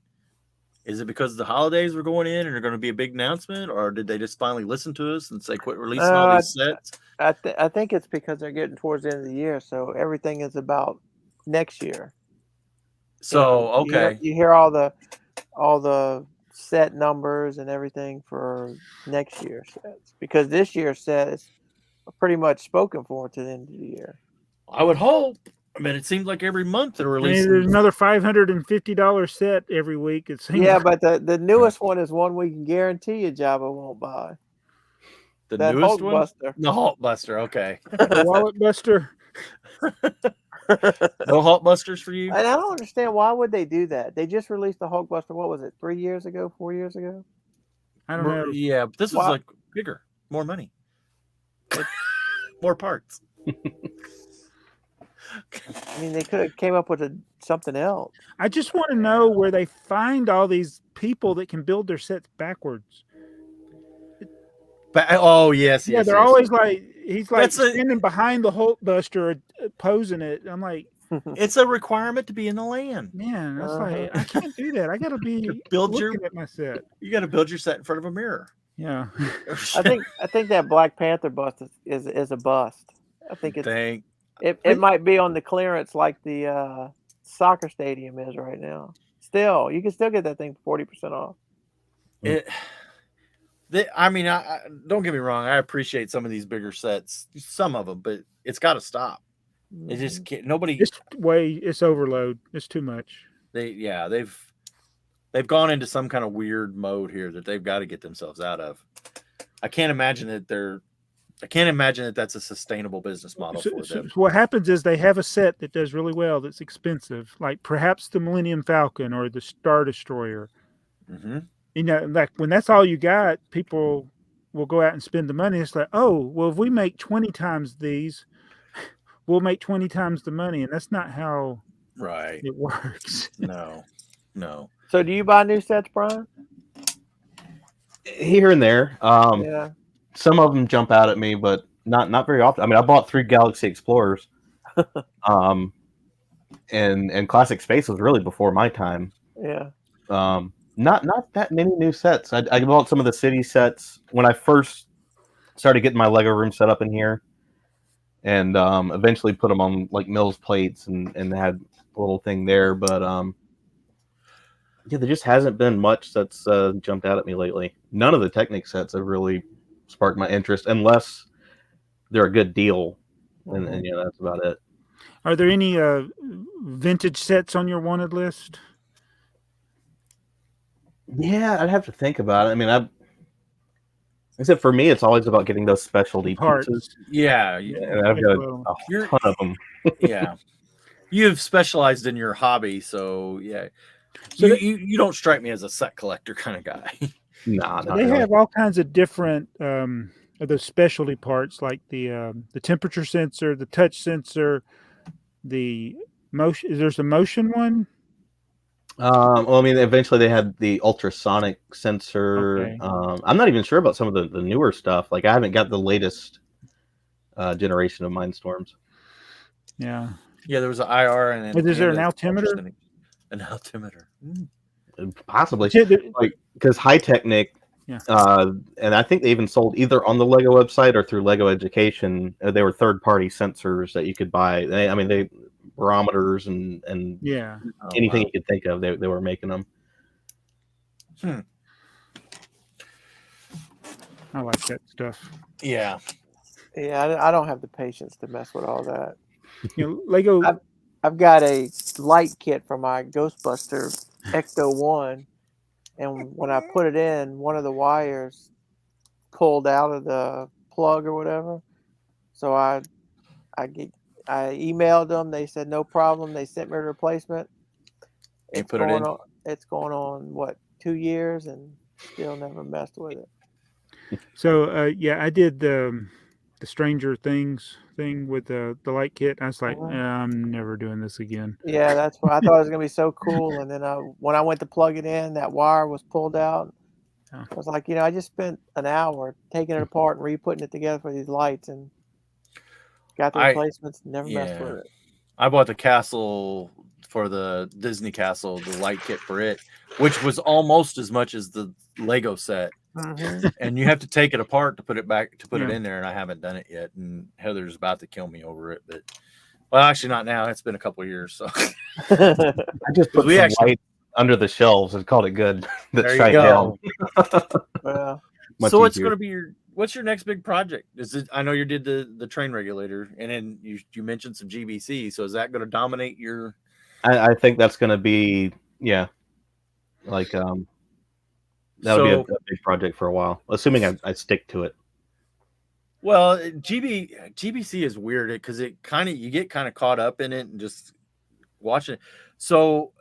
because the holidays were going in and they're going to be a big announcement, or did they just finally listen to us and say quit releasing all these sets? I think it's because they're getting towards the end of the year, so everything is about next year. So okay, you hear all the set numbers and everything for next year's sets, because this year's set is pretty much spoken for to the end of the year. I would hope. I mean, it seems like every month they're releasing. There's another $550 set every week. It seems. Yeah, but the newest one is one we can guarantee you Java won't buy. The that newest Hulk one, Buster. the Hulk Buster. Okay, The Wallet Buster. No Hulk Busters for you. And I don't understand, why would they do that? They just released the Hulk Buster. What was it? 4 years ago? I don't know. Yeah, but this was like bigger, more money, more parts. I mean, they could have came up with something else. I just want to know where they find all these people that can build their sets backwards. But oh yes, Yeah, they're always like, he's like standing behind the Hulk Buster, posing it. I'm like, it's a requirement to be in the land. Man, that's like, I can't do that. I got to be looking at my set. You got to build your set in front of a mirror. Yeah. I think that Black Panther bust is a bust. I think it might be on the clearance like the soccer stadium is right now. Still, you can still get that thing for 40% off. I mean, don't get me wrong. I appreciate some of these bigger sets, some of them, but it's got to stop. It just can't. Nobody. It's overload. It's too much. They've gone into some kind of weird mode here that they've got to get themselves out of. I can't imagine that that's a sustainable business model for them. So what happens is they have a set that does really well that's expensive, like perhaps the Millennium Falcon or the Star Destroyer. Mm-hmm. You know, like when that's all you got, people will go out and spend the money. It's like, oh, well, if we make 20 times these, we'll make 20 times the money. And that's not how it works. No. So do you buy new sets, Brian? Here and there. Yeah. Some of them jump out at me, but not very often. I mean, I bought 3 Galaxy Explorers. And Classic Space was really before my time. Yeah. Not that many new sets. I bought some of the city sets when I first started getting my Lego room set up in here, and eventually put them on like Mills plates and had a little thing there. But yeah, there just hasn't been much that's jumped out at me lately. None of the Technic sets have really sparked my interest, unless they're a good deal, and yeah, that's about it. Are there any vintage sets on your wanted list? Yeah, I'd have to think about it. I mean, except for me, it's always about getting those specialty pieces. Yeah, and I've got a ton of them. Yeah, you've specialized in your hobby, so yeah. So you don't strike me as a set collector kind of guy. Nah, so they have all kinds of different of those specialty parts, like the temperature sensor, the touch sensor, the motion. There's a motion one. Well, I mean, eventually they had the ultrasonic sensor. Okay. I'm not even sure about some of the newer stuff. Like, I haven't got the latest generation of Mindstorms. Yeah. Yeah, there was an IR and is there an altimeter? An altimeter. Possibly. Like, because High Technic, and I think they even sold either on the Lego website or through Lego Education. They were third-party sensors that you could buy. They barometers and anything you could think of, they were making them. I like that stuff. Yeah. I don't have the patience to mess with all that. You know, Lego. I've got a light kit for my Ghostbuster Ecto-1, and when I put it in, one of the wires pulled out of the plug or whatever. So I emailed them. They said no problem. They sent me a replacement. It's going on what, 2 years, and still never messed with it. So I did the Stranger Things thing with the light kit. I was like, I'm never doing this again. Yeah, that's why I thought it was gonna be so cool. And then when I went to plug it in, that wire was pulled out. I was like, I just spent an hour taking it apart and re-putting it together for these lights, and got the replacements. Never messed with it. I bought the castle for the Disney castle, the light kit for it, which was almost as much as the Lego set. Mm-hmm. And you have to take it apart to put it in there, and I haven't done it yet. And Heather's about to kill me over it, but actually not now. It's been a couple of years, so I just put some light under the shelves and called it good. There you go. So what's going to be what's your next big project? Is it? I know you did the train regulator, and then you mentioned some GBC. So is that going to dominate your? I think that's going to be like that'll be a big project for a while, assuming I stick to it. Well, GBC is weird because you get kind of caught up in it and just watching it. So,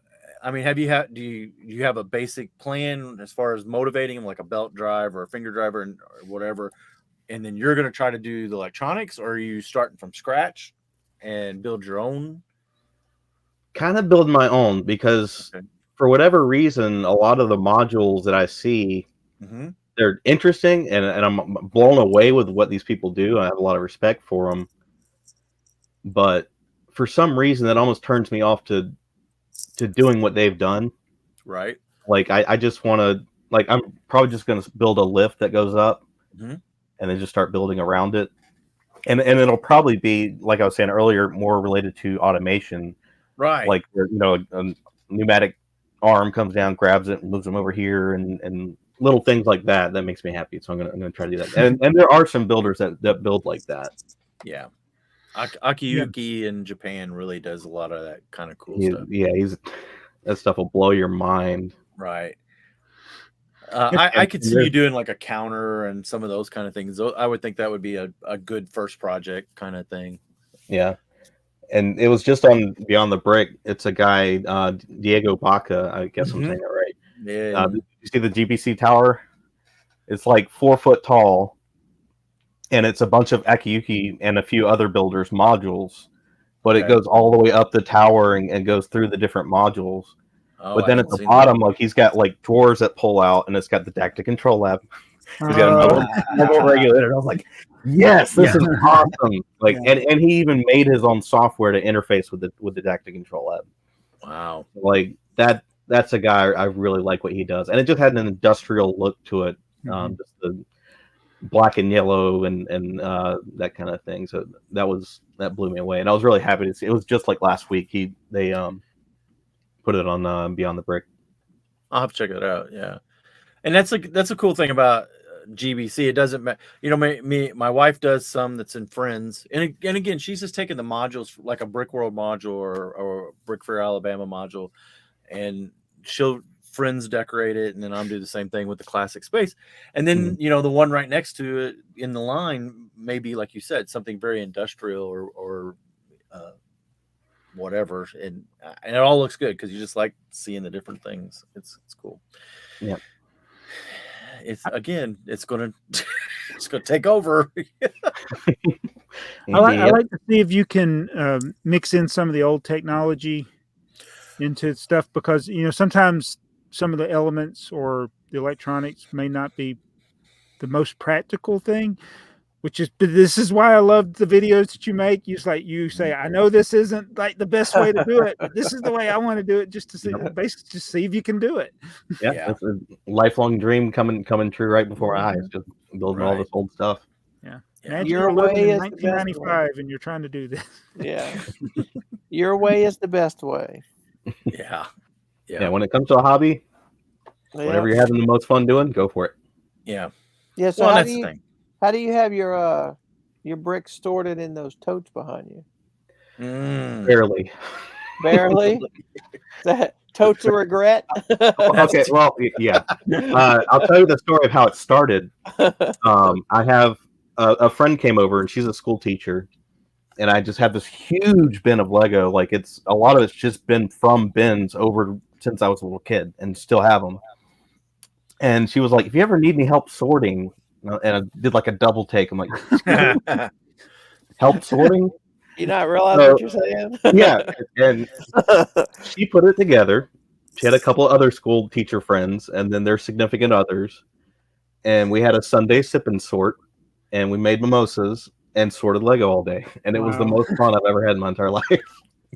I mean, do you have a basic plan as far as motivating them, like a belt drive or a finger driver or whatever, and then you're going to try to do the electronics, or are you starting from scratch and build your own? Kind of build my own, because for whatever reason, a lot of the modules that I see, they're interesting, and I'm blown away with what these people do. I have a lot of respect for them, but for some reason, that almost turns me off to doing what they've done. Right. Like I just want to, I'm probably just going to build a lift that goes up, and then just start building around it, and it'll probably be, like I was saying earlier, more related to automation. Right. Like, a pneumatic arm comes down, grabs it, and moves them over here, and little things like that. That makes me happy. So I'm gonna try to do that. And there are some builders that build like that. Yeah. Akiyuki in Japan really does a lot of that kind of cool stuff. Yeah, that stuff will blow your mind. Right. I could see you doing like a counter and some of those kind of things. I would think that would be a good first project kind of thing. Yeah. And it was just on Beyond the Brick. It's a guy, Diego Baca. I guess I'm saying that right. Yeah. You see the GBC tower? It's like 4 foot tall, and it's a bunch of Akiyuki and a few other builders' modules. But it goes all the way up the tower and goes through the different modules. Oh, but then at the bottom, like he's got like drawers that pull out, and it's got the dactic control lab. He's got a mobile regulator. I was like, yes, this is awesome. Like, and he even made his own software to interface with the dactic control lab. Wow, like that's a guy I really like what he does, and it just had an industrial look to it, just the black and yellow and that kind of thing. So that blew me away, and I was really happy to see. It was just like last week they put it on Beyond the Brick. I'll have to check it out. Yeah, and that's a cool thing about GBC. It doesn't matter. You know, my wife does some that's in Friends, and again, she's just taking the modules like a Brick World module or Brick Fair Alabama module, and she'll Friends decorate it, and then I'm do the same thing with the Classic Space, and then you know the one right next to it in the line may be, like you said, something very industrial or whatever, and it all looks good because you just like seeing the different things. It's cool. Yeah. It's gonna take over. I like to see if you can mix in some of the old technology into stuff, because you know sometimes some of the elements or the electronics may not be the most practical thing. This is why I love the videos that you make. You say, I know this isn't like the best way to do it, but this is the way I want to do it, just to see, basically, just see if you can do it. Yeah. It's a lifelong dream coming true right before our eyes. Just building all this old stuff. Yeah. Your way is 1995, and you're trying to do this. Yeah. Your way is the best way. Yeah. When it comes to a hobby, whatever you're having the most fun doing, go for it. Yeah. Yeah. So that's the thing. How do you have your bricks stored in those totes behind you? Barely. That totes of regret. Okay, well, yeah. I'll tell you the story of how it started. I have a friend came over, and she's a school teacher, and I just have this huge bin of Lego. Like a lot of it's just been from bins over since I was a little kid, and still have them. And she was like, "If you ever need any help sorting," and I did like a double take. I'm like, "Help sorting?" You not realize what you're saying? Yeah, and she put it together. She had a couple of other school teacher friends, and then their significant others, and we had a Sunday sip and sort, and we made mimosas and sorted Lego all day, and it was the most fun I've ever had in my entire life.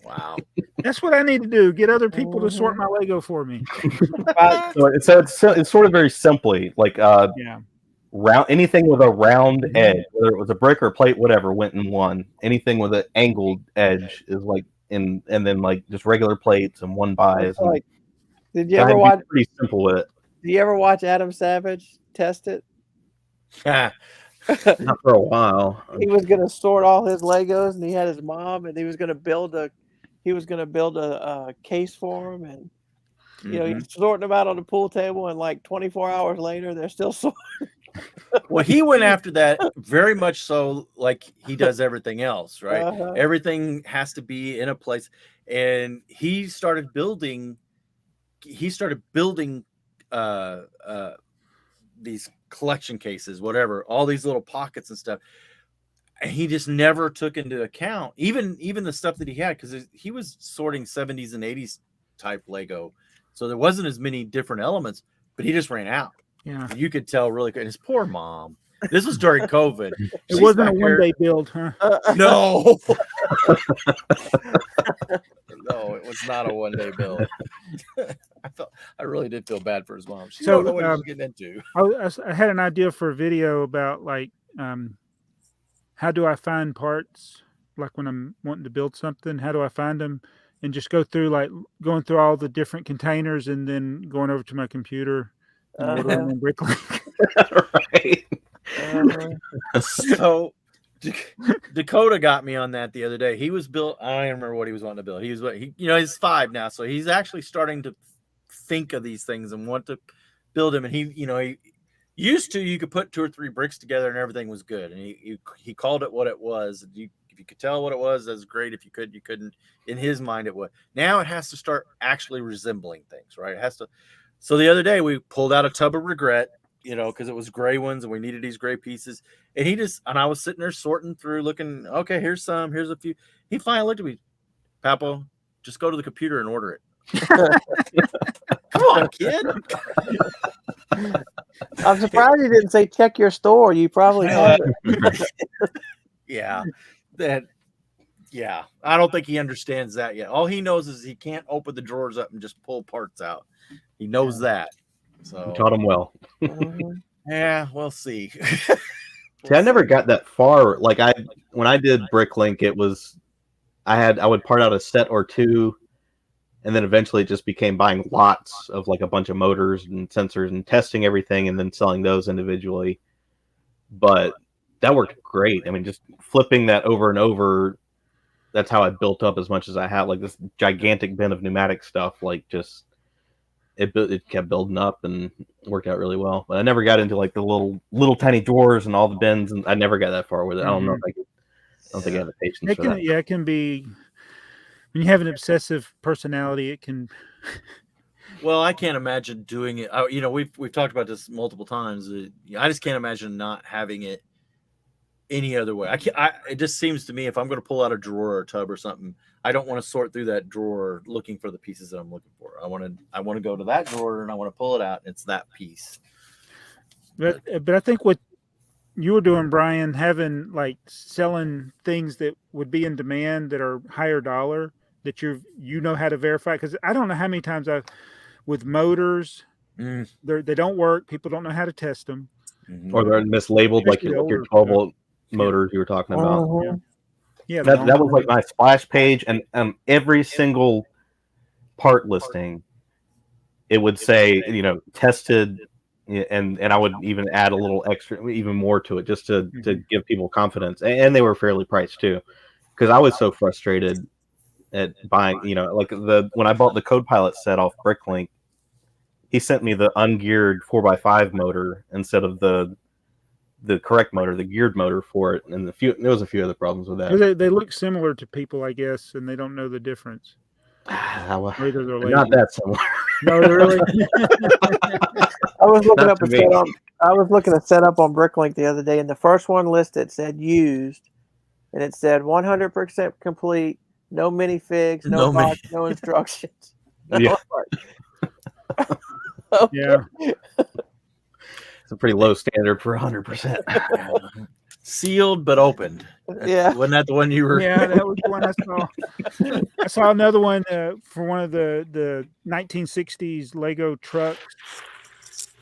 Wow, that's what I need to do. Get other people to sort my Lego for me. So it's sort of very simply like round, anything with a round edge, whether it was a brick or plate, whatever, went in one. Anything with an angled edge is like and then like just regular plates and one buys. Like, did you ever watch? Pretty simple with it. Did you ever watch Adam Savage test it? Not for a while. He was gonna sort all his Legos, and he had his mom, and he was gonna build a case for him, and you know he's sorting them out on the pool table, and like 24 hours later, they're still sorting. Well, he went after that very much so, like he does everything else, right? Everything has to be in a place, and he started building these collection cases, whatever, all these little pockets and stuff. And he just never took into account even the stuff that he had, because he was sorting 70s and 80s type Lego, so there wasn't as many different elements, but he just ran out. Yeah, you could tell really good. And his poor mom. This was during COVID. It wasn't a one-day build, huh? No. No, it was not a one-day build. I really did feel bad for his mom. She don't know what he was getting into. I had an idea for a video about like how do I find parts, like when I'm wanting to build something, how do I find them, and just going through all the different containers and then going over to my computer and ordering on BrickLink. Right. So Dakota got me on that the other day. He was built. I don't even remember what he was wanting to build. He's 5 now, so he's actually starting to think of these things and want to build him, and he used to, you could put 2 or 3 bricks together and everything was good, and he called it what it was. If you could tell what it was, that's great. If you couldn't. In his mind, it was. Now it has to start actually resembling things, right? It has to. So the other day we pulled out a tub of regret, because it was gray ones and we needed these gray pieces, and I was sitting there sorting through, looking. Okay, here's a few. He finally looked at me, Papo, just go to the computer and order it. Come on, kid. I'm surprised you didn't say check your store. You probably have it. Yeah. I don't think he understands that yet. All he knows is he can't open the drawers up and just pull parts out. He knows that. So You taught him well. Yeah, we'll see. See, I never got that far. Like when I did BrickLink, it was I would part out a set or two, and then eventually it just became buying lots of like a bunch of motors and sensors and testing everything and then selling those individually. But that worked great. I mean, just flipping that over and over, that's how I built up as much as I had, like this gigantic bin of pneumatic stuff. Like just it kept building up and worked out really well. But I never got into like the little tiny drawers and all the bins, and I never got that far with it. I don't know if I don't think I have the patience for that. Yeah, it can be when you have an obsessive personality. It can. Well, I can't imagine doing it. We've talked about this multiple times. I just can't imagine not having it any other way. It just seems to me, if I'm going to pull out a drawer or a tub or something, I don't want to sort through that drawer looking for the pieces that I'm looking for. I want to go to that drawer and I want to pull it out. And it's that piece. But I think what you were doing, Brian, having like selling things that would be in demand that are higher dollar, that you know how to verify. Because I don't know how many times with motors, they don't work. People don't know how to test them, or they're mislabeled, like your 12-volt motors you were talking about. Yeah, that was like my splash page, and every single part listing, it would say tested, and I would even add a little extra, even more to it, just to give people confidence, and they were fairly priced too, because I was so frustrated at buying, like when I bought the Code Pilot set off BrickLink, he sent me the ungeared 4x5 motor instead of the correct motor, the geared motor for it, and there was a few other problems with that. They look similar to people, I guess, and they don't know the difference. Not that similar. No, really. I was looking up a setup. I was looking at setup on BrickLink the other day, and the first one listed said used, and it said 100% complete, no minifigs, no box, no instructions. Yeah. Okay. Yeah. It's a pretty low standard for 100%. Sealed but opened. Yeah. Wasn't that the one you were? Yeah, that was the one I saw. I saw another one for one of the 1960s Lego trucks.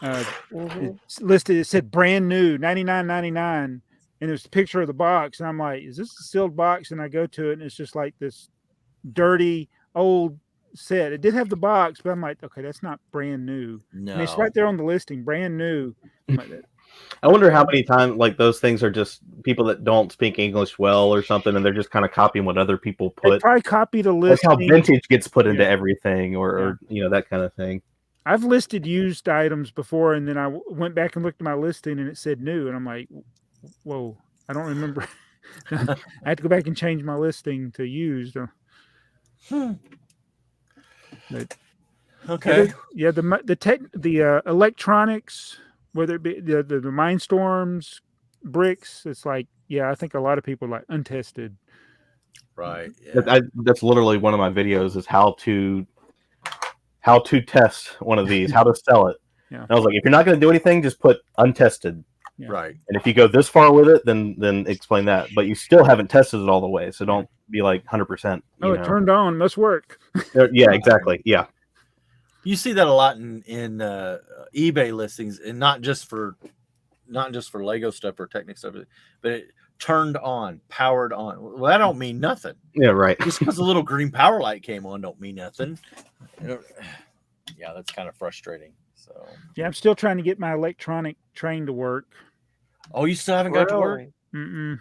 It's listed. It said brand new, $99.99, and there's a picture of the box. And I'm like, is this a sealed box? And I go to it, and it's just like this dirty old set. It did have the box, but I'm like, okay, that's not brand new. No, and it's right there on the listing, brand new. I wonder how many times like those things are just people that don't speak English well or something, and they're just kind of copying what other people put. They probably copy the listing. That's how vintage gets put into everything, or that kind of thing. I've listed used items before, and then I went back and looked at my listing, and it said new, and I'm like, whoa, I don't remember. I had to go back and change my listing to used. But, okay. Yeah, the electronics, whether it be the Mindstorms, bricks, it's like, I think a lot of people are like untested. Right. Yeah. That's literally one of my videos is how to test one of these, how to sell it. Yeah. And I was like, if you're not going to do anything, just put untested. Yeah. Right. And if you go this far with it, then explain that. But you still haven't tested it all the way, so don't be like 100%. It turned on, must work. Yeah, exactly. Yeah. You see that a lot in eBay listings, and not just for Lego stuff or Technic stuff, but it turned on, powered on. Well, that don't mean nothing. Yeah, right. Just because a little green power light came on don't mean nothing. Yeah, that's kind of frustrating. So yeah, I'm still trying to get my electronic train to work. Oh, you still haven't got to work? Mm-mm.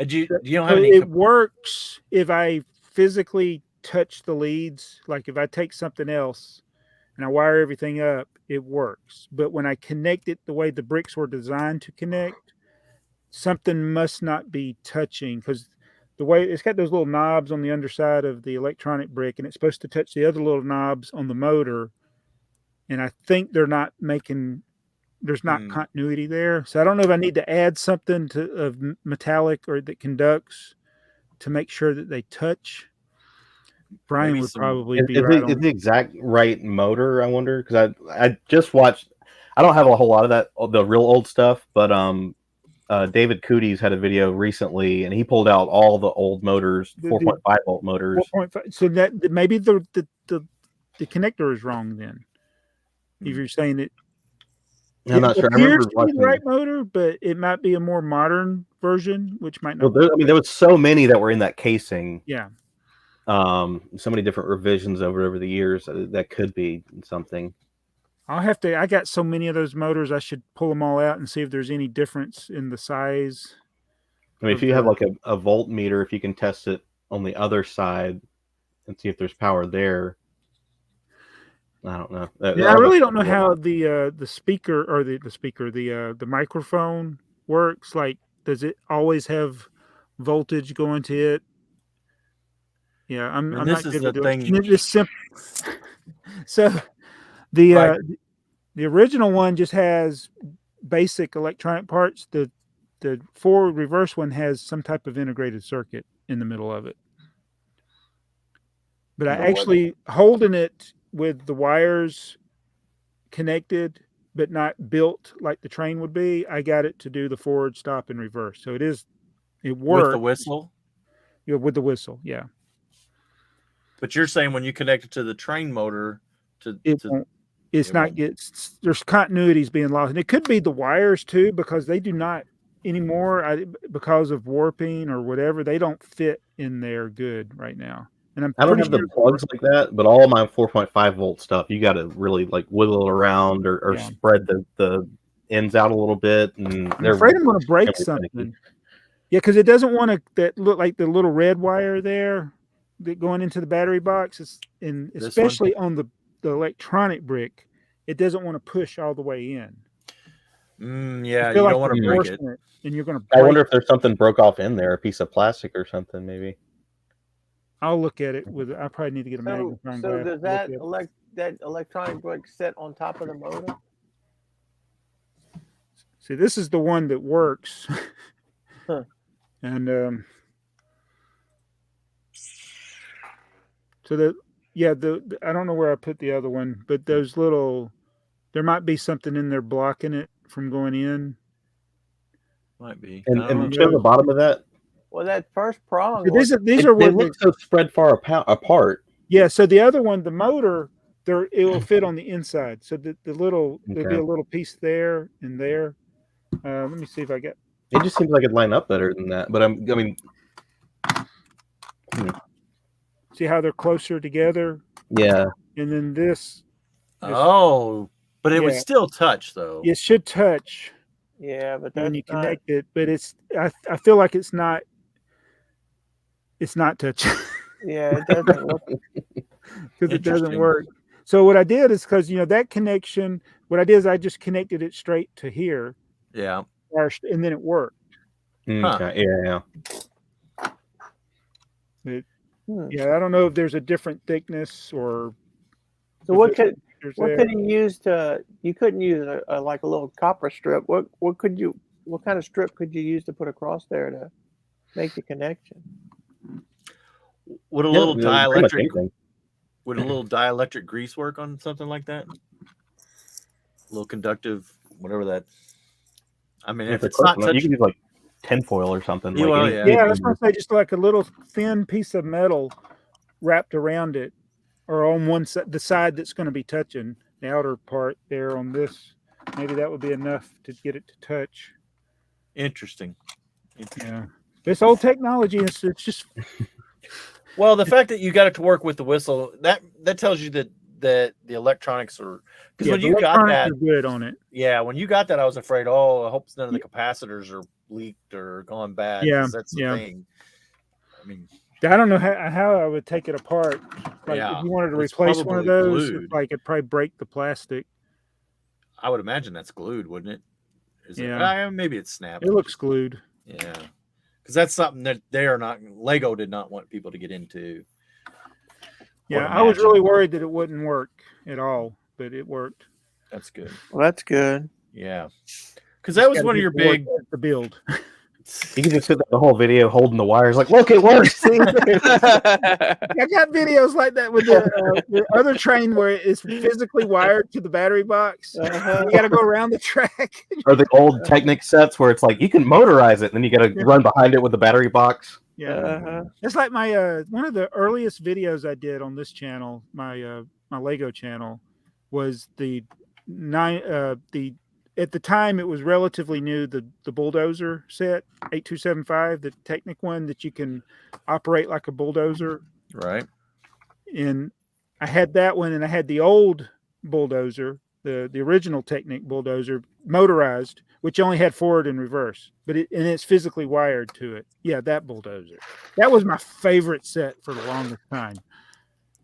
You don't have any? It works if I physically touch the leads. Like if I take something else and I wire everything up, it works. But when I connect it the way the bricks were designed to connect, something must not be touching, because the way it's got those little knobs on the underside of the electronic brick, and it's supposed to touch the other little knobs on the motor. And I think there's not continuity there. So I don't know if I need to add something of metallic or that conducts to make sure that they touch. Brian would probably be right on. Is the exact right motor, I wonder? Because I just watched, I don't have a whole lot of that, the real old stuff, but David Cooties had a video recently, and he pulled out all the old motors, 4.5 volt motors. 4.5. So that maybe the connector is wrong then. If you're saying it, I'm not sure. I remember the right motor, but it might be a more modern version, which might not. Well, there was so many that were in that casing. Yeah. So many different revisions over the years that could be something. I got so many of those motors, I should pull them all out and see if there's any difference in the size. I mean, if you have like a voltmeter, if you can test it on the other side and see if there's power there. I don't know. Yeah, I really don't know how the speaker or the microphone works. Like, does it always have voltage going to it? Yeah, I'm not good with it. It's simple. So the original one just has basic electronic parts. The forward reverse one has some type of integrated circuit in the middle of it. But I actually holding it with the wires connected, but not built like the train would be, I got it to do the forward, stop, and reverse. So it works. With the whistle? Yeah, with the whistle, yeah. But you're saying when you connect it to the train motor, there's continuities being lost. And it could be the wires too, because they do not anymore, because of warping or whatever, they don't fit in there good right now. And I don't have the plugs like that, but all of my 4.5 volt stuff, you got to really like wiggle it around or spread the ends out a little bit. And I'm afraid I'm going to break something. Yeah, because it doesn't want to look like the little red wire there that going into the battery box, and especially on the electronic brick, it doesn't want to push all the way in. Yeah, you don't want to break it. And you're going to. I wonder if there's something broke off in there, a piece of plastic or something, maybe. I'll look at it I probably need to get a magnifying glass. So does that electronic brick sit on top of the motor? See, this is the one that works. Huh. And so I don't know where I put the other one, but those there might be something in there blocking it from going in. Might be. And show the bottom of that. Well, that first prong. These are where they look so spread far apart. Yeah. So the other one, the motor, it will fit on the inside. So there'll be a little piece there and there. Let me see if I get. It just seems like it'd line up better than that. But See how they're closer together? Yeah. And then this. But it would still touch though. It should touch. Yeah, but when you connect it, but I feel like it's not touching. Yeah, it doesn't work. Because it doesn't work. So what I did is, because that connection, what I did is I just connected it straight to here. Yeah. And then it worked. Okay. Yeah. Yeah, I don't know if there's a different thickness or. So what could you use you couldn't use a little copper strip. What kind of strip could you use to put across there to make the connection? Would a little dielectric grease work on something like that? A little conductive, whatever that. I mean, if it's not touching, you can use like tinfoil or something. Yeah, that's what I say. Just like a little thin piece of metal wrapped around it, or on one side, the side that's going to be touching, the outer part there on this. Maybe that would be enough to get it to touch. Interesting. Yeah, this old technology is just. Well, the fact that you got it to work with the whistle, that tells you that the electronics are, because when you got that, are good on it. Yeah, when you got that, I was afraid. I hope none of the capacitors are leaked or gone bad. Yeah, that's the thing. I mean, I don't know how I would take it apart. Like Yeah, if you wanted to it's replace one of probably those, glued. it'd probably break the plastic. I would imagine that's glued, wouldn't it? Is Yeah. it? Maybe it's snapped. It looks glued. Yeah, because that's something that they are not. Lego did not want people to get into. Yeah, I was really worried that it wouldn't work at all, but it worked. That's good. Well, that's good. Yeah, because that was one of your big the build. You can just sit there the whole video holding the wires, like, look, it works. See? I got videos like that with the other train where it's physically wired to the battery box. You got to go around the track. Or the old Technic sets where it's like you can motorize it, and then you got to run behind it with the battery box. Yeah, it's like my one of the earliest videos I did on this channel, my Lego channel, was the at the time it was relatively new, the bulldozer set 8275, the Technic one that you can operate like a bulldozer, right? And I had that one, and I had the old bulldozer, the original Technic bulldozer, motorized, which only had forward and reverse, but it's physically wired to it. Yeah, that bulldozer. That was my favorite set for the longest time.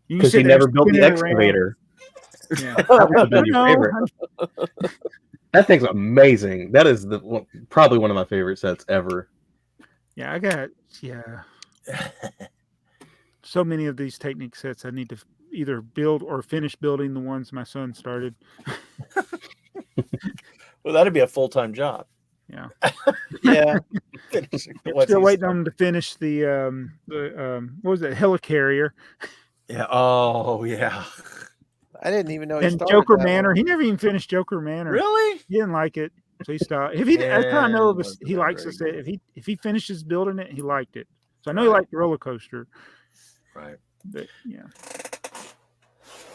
Because you never built the excavator. Yeah. That would have been your favorite. That thing's amazing. That is probably one of my favorite sets ever. Yeah, I got so many of these Technic sets. I need to either build or finish building the ones my son started. Well, that'd be a full-time job. Yeah. Yeah. Still waiting on him to finish the what was it, helicarrier? Yeah. Oh, yeah. I didn't even know he and started Joker that Manor. one. He never even finished Joker Manor. Really? He didn't like it, so he stopped. That's how I know he likes the set. If he finishes building it, he liked it. So I know he liked the roller coaster. Right. But yeah.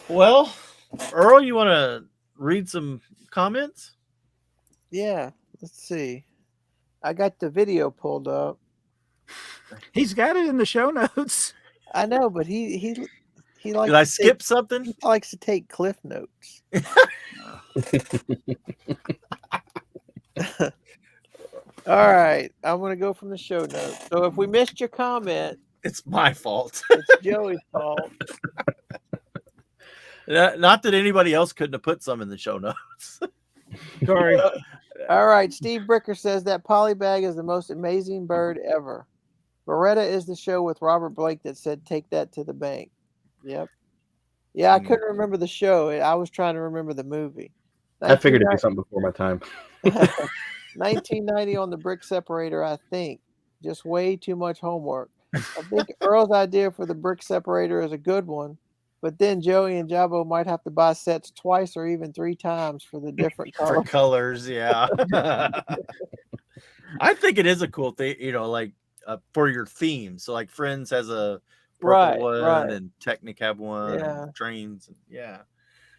Well, Earl, you want to read some comments? Yeah. Let's see. I got the video pulled up. He's got it in the show notes. I know, but he likes. Did I skip something? He likes to take cliff notes. All right, I'm going to go from the show notes. So if we missed your comment, it's my fault. It's Joey's fault. Not that anybody else couldn't have put some in the show notes. Sorry. All right, Steve Bricker says that polybag is the most amazing bird ever. Beretta is the show with Robert Blake that said, take that to the bank. Yep. Yeah, I couldn't remember the show. I was trying to remember the movie. I figured it'd be something before my time. 1990 on the brick separator, I think. Just way too much homework. I think Earl's idea for the brick separator is a good one, but then Joey and Jabo might have to buy sets twice or even 3 times for the different colors. For colors, yeah. I think it is a cool thing, like for your theme. So like Friends has a purple one, and Technic have one, and Trains, yeah.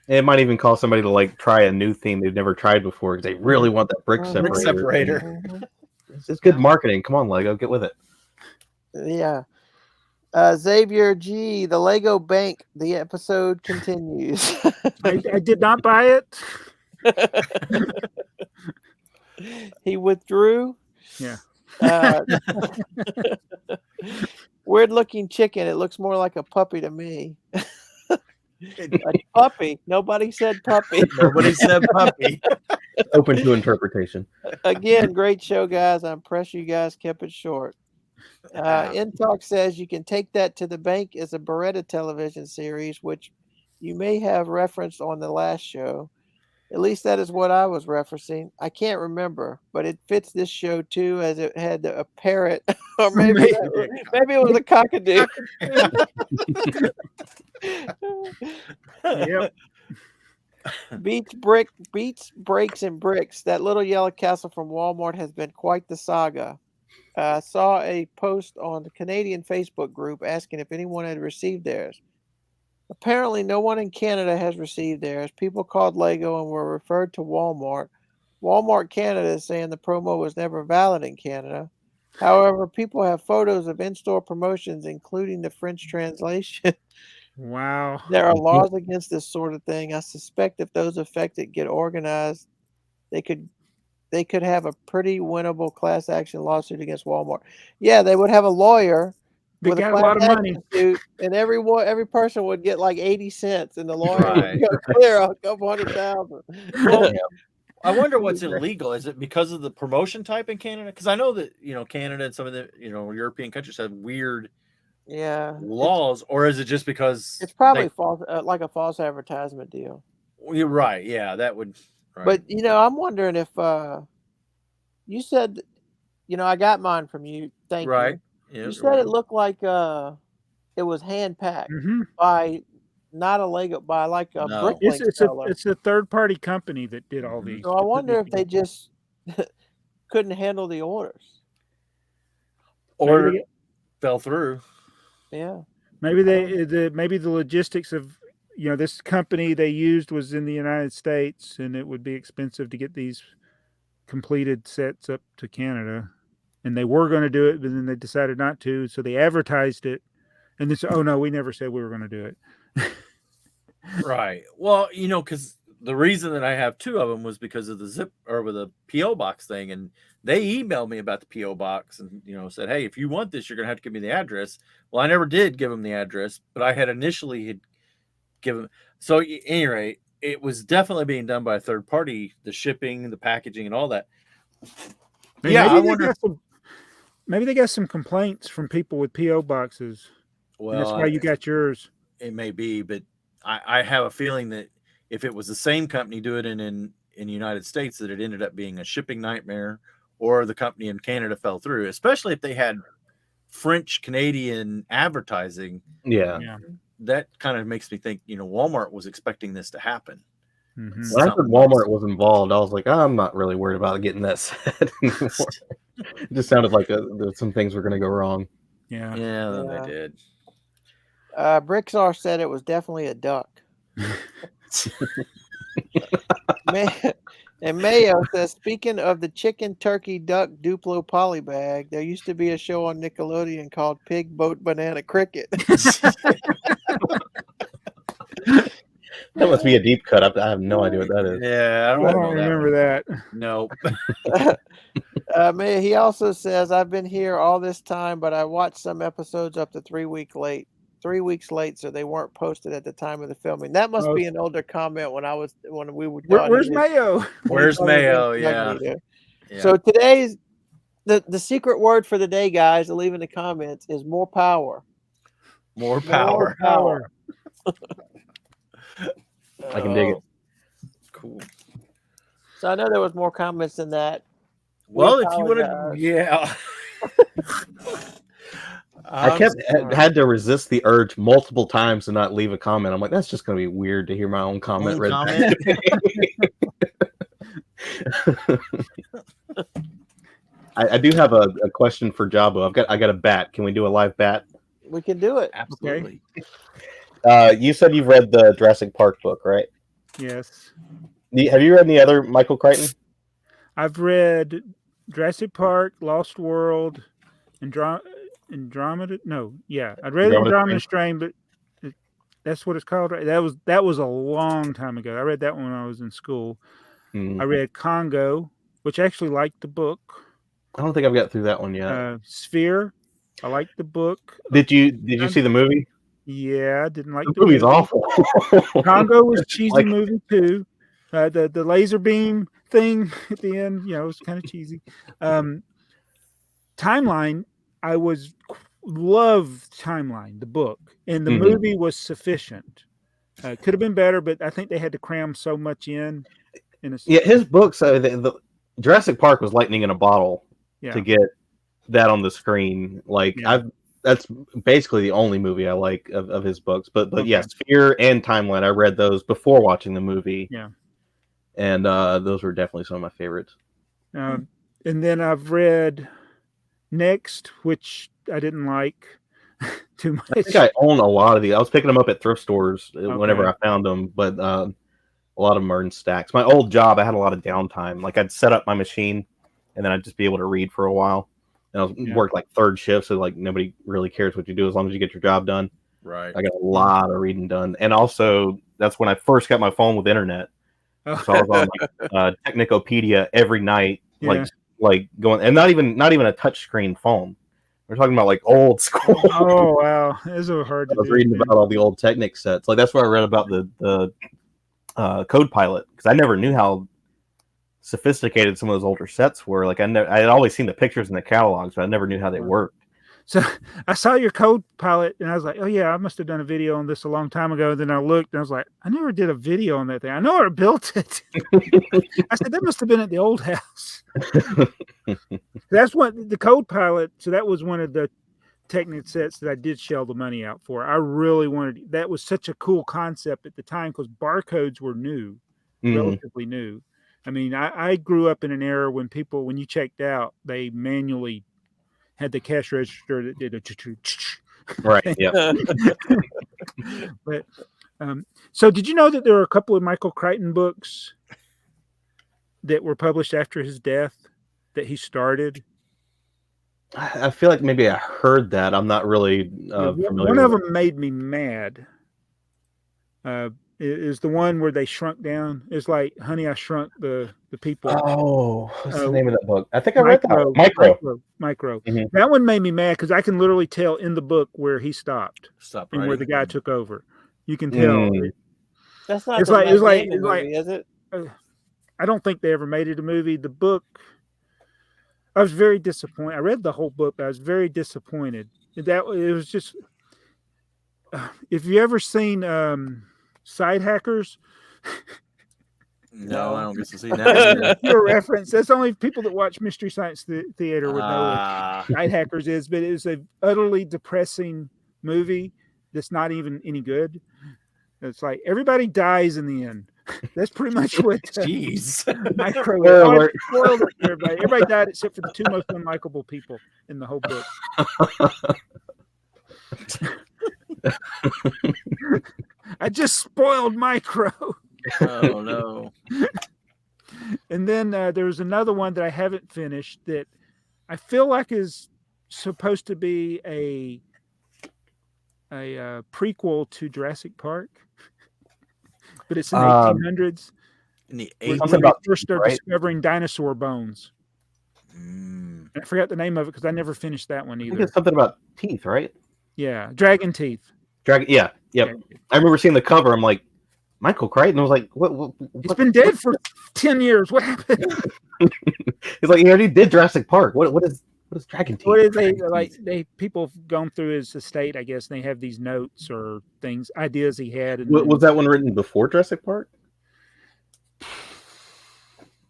It might even call somebody to like try a new theme they've never tried before because they really want that brick separator. It's good marketing. Come on, Lego, get with it. Yeah. Xavier G, the Lego Bank. The episode continues. I did not buy it. He withdrew. Yeah. Weird looking chicken. It looks more like a puppy to me. Like puppy. Nobody said puppy. Nobody said puppy. Open to interpretation. Again, great show, guys. I'm impressed you guys kept it short. InTalk says you can take that to the bank as a Beretta television series, which you may have referenced on the last show. At least that is what I was referencing. I can't remember, but it fits this show too, as it had a parrot, or maybe it was a cockadoo. Yep. Beats, Brakes, and Bricks. That little yellow castle from Walmart has been quite the saga. I saw a post on the Canadian Facebook group asking if anyone had received theirs. Apparently, no one in Canada has received theirs. People called Lego and were referred to Walmart. Walmart Canada is saying the promo was never valid in Canada. However, people have photos of in-store promotions, including the French translation. Wow. There are laws against this sort of thing. I suspect if those affected get organized, they could have a pretty winnable class action lawsuit against Walmart. Yeah, they would have a lawyer They with got a class lot of money. action suit, and every person would get like 80 cents, and the lawyer Right. would go clear a couple $100,000. Well, I wonder what's illegal. Is it because of the promotion type in Canada? Because I know that Canada and some of the European countries have weird laws, or is it just because it's probably false, like a false advertisement deal? You're right. Yeah, that would. Right. But I'm wondering if you said, I got mine from you. Thank you. Yeah, you said it looked like it was hand packed by not a Lego, by like a BrickTrains seller. It's a third party company that did all these. So I wonder if they just couldn't handle the orders, or fell through. Yeah, maybe maybe the logistics of this company they used was in the United States, and it would be expensive to get these completed sets up to Canada, and they were going to do it, but then they decided not to, so they advertised it, and then said, "Oh no, we never said we were going to do it." Right. Well, because the reason that I have two of them was because of the zip or with a PO box thing, and they emailed me about the PO box and said, "Hey, if you want this, you're gonna have to give me the address." Well, I never did give them the address, but I had initially given. So, at any rate, it was definitely being done by a third party, the shipping, the packaging, and all that. I wonder. Maybe they got some complaints from people with PO boxes. Well, that's why you got yours. It may be, but I have a feeling that if it was the same company doing it in the United States, that it ended up being a shipping nightmare, or the company in Canada fell through, especially if they had French Canadian advertising. Yeah. That kind of makes me think, Walmart was expecting this to happen. When I heard Walmart was involved, I was like, I'm not really worried about getting that set anymore. It just sounded like some things were going to go wrong. Yeah, they did. BrickTsar said it was definitely a duck. And Mayo says, speaking of the chicken, turkey, duck, Duplo polybag, there used to be a show on Nickelodeon called Pig, Boat, Banana, Cricket. That must be a deep cut. I have no idea what that is. Yeah, I don't remember that. No. He also says, I've been here all this time, but I watched some episodes up to 3 weeks late. 3 weeks late, so they weren't posted at the time of the filming. That must be an older comment when we were. Where's Mayo? Where's Mayo? Yeah. So today's the secret word for the day, guys, to leave in the comments, is more power. More power. I can dig it. Cool. So I know there was more comments than that. Well, if you want to, yeah. I had to resist the urge multiple times to not leave a comment. I'm like, that's just going to be weird to hear my own comment read. I do have a question for Jabo. I got a bat. Can we do a live bat? We can do it. Absolutely. You said you've read the Jurassic Park book, right? Yes. Have you read any other Michael Crichton? I've read Jurassic Park, Lost World, Andromeda. No, yeah, I read Andromeda Strain, but that's what it's called. Right? That was a long time ago. I read that one when I was in school. I read Congo, which I actually liked the book. I don't think I've got through that one yet. Sphere, I liked the book. Did you see the movie? Yeah, I didn't like the movie's awful. Congo was a cheesy movie too. The laser beam thing at the end, it was kind of cheesy. Timeline, I loved Timeline, the book, and the movie was sufficient. Could have been better, but I think they had to cram so much in. His books, the Jurassic Park was lightning in a bottle to get that on the screen. That's basically the only movie I like of his books. But yes, Sphere and Timeline, I read those before watching the movie. Yeah. And those were definitely some of my favorites. And then I've read Next, which I didn't like too much. I think I own a lot of these. I was picking them up at thrift stores whenever I found them, but a lot of them are in stacks. My old job, I had a lot of downtime. Like I'd set up my machine, and then I'd just be able to read for a while. And I was work like third shift, so like nobody really cares what you do as long as you get your job done. Right. I got a lot of reading done, and also that's when I first got my phone with internet. So I was on Technicopedia every night, like going, and not even a touch screen phone. We're talking about like old school. Oh wow, those are hard to I was do. reading man. about all the old Technic sets. Like that's where I read about the Code Pilot, because I never knew how sophisticated some of those older sets were. Like I had always seen the pictures in the catalogs, but I never knew how they worked. So I saw your Code Pilot, and I was like, oh yeah, I must have done a video on this a long time ago. And then I looked, and I was like, I never did a video on that thing. I know I built it. I said that must have been at the old house. That's what the Code Pilot. So that was one of the Technic sets that I did shell the money out for. I really wanted. That was such a cool concept at the time because barcodes were new, relatively new. I mean, I grew up in an era when you checked out, they manually had the cash register that did a right. Yeah. But so did you know that there are a couple of Michael Crichton books that were published after his death that he started? I feel like maybe I heard that. I'm not really familiar. One of them made me mad. Is the one where they shrunk down. It's like Honey, I Shrunk the People. Oh, what's the name of that book? I think I read that. Micro. Mm-hmm. That one made me mad because I can literally tell in the book where he stopped and where the guy took over. You can tell. That's not. It's like movie, is it? I don't think they ever made it a movie. The book, I was very disappointed. I read the whole book, but I was very disappointed. It was just. If you ever seen Side Hackers. No, I don't get to see that. Your reference. That's only people that watch Mystery Science Theater would know what Side Hackers is, but it is a utterly depressing movie that's not even any good. It's like everybody dies in the end. That's pretty much what. Jeez. Micro spoiled it for everybody. Everybody died except for the two most unlikable people in the whole book. I just spoiled Micro. Oh no. And then there was another one that I haven't finished that I feel like is supposed to be a prequel to Jurassic Park, but it's in the 1800s. In the when 80s, they first started discovering dinosaur bones. Mm. I forgot the name of it because I never finished that one I either. think it's something about teeth, right? Yeah, dragon teeth. Yeah, yep. I remember seeing the cover. I'm like, Michael Crichton. I was like, what? He's been dead for 10 years. What happened? He's like, he already did Jurassic Park. What is dragon teeth? What is people have gone through his estate, I guess, and they have these notes or things, ideas he had. And was that one written before Jurassic Park?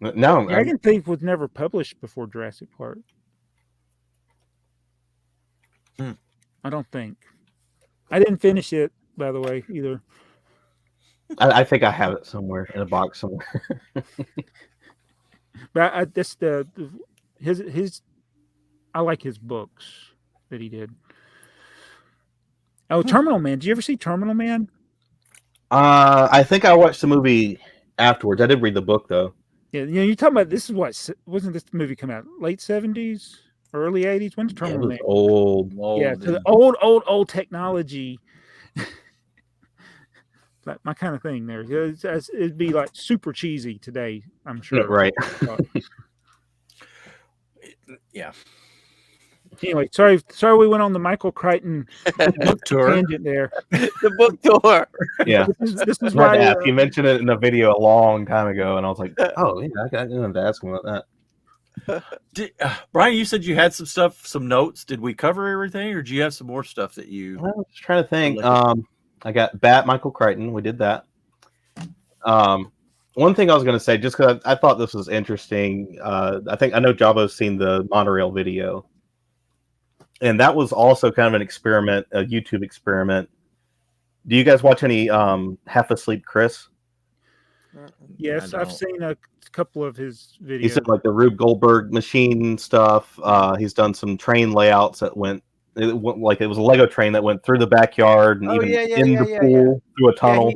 No, Dragon Thief was never published before Jurassic Park. I don't think. I didn't finish it, by the way, either. I think I have it somewhere in a box somewhere. But that's his. I like his books that he did. Oh, Terminal Man! Did you ever see Terminal Man? I think I watched the movie afterwards. I did read the book though. Yeah, you're talking about this is wasn't this movie come out late 70s, early 80s? When did Terminal Man? Old. Yeah, to the old technology. Like my kind of thing there. It'd be like super cheesy today, I'm sure. Right. Yeah. Anyway, sorry we went on the Michael Crichton book tour tangent there. The book tour. Yeah. This is why you mentioned it in a video a long time ago, and I was like, oh yeah, I didn't have to ask him about that. Brian, you said you had some notes. Did we cover everything, or do you have some more stuff that you? I was trying to think. I got Michael Crichton. We did that. One thing I was going to say, just because I thought this was interesting. I know Javo's seen the monorail video, and that was also kind of an experiment, a YouTube experiment. Do you guys watch any Half Asleep Chris? Yes, I've seen a couple of his videos. He said like the Rube Goldberg machine stuff. He's done some train layouts that went like it was a Lego train that went through the backyard and in the pool through a tunnel.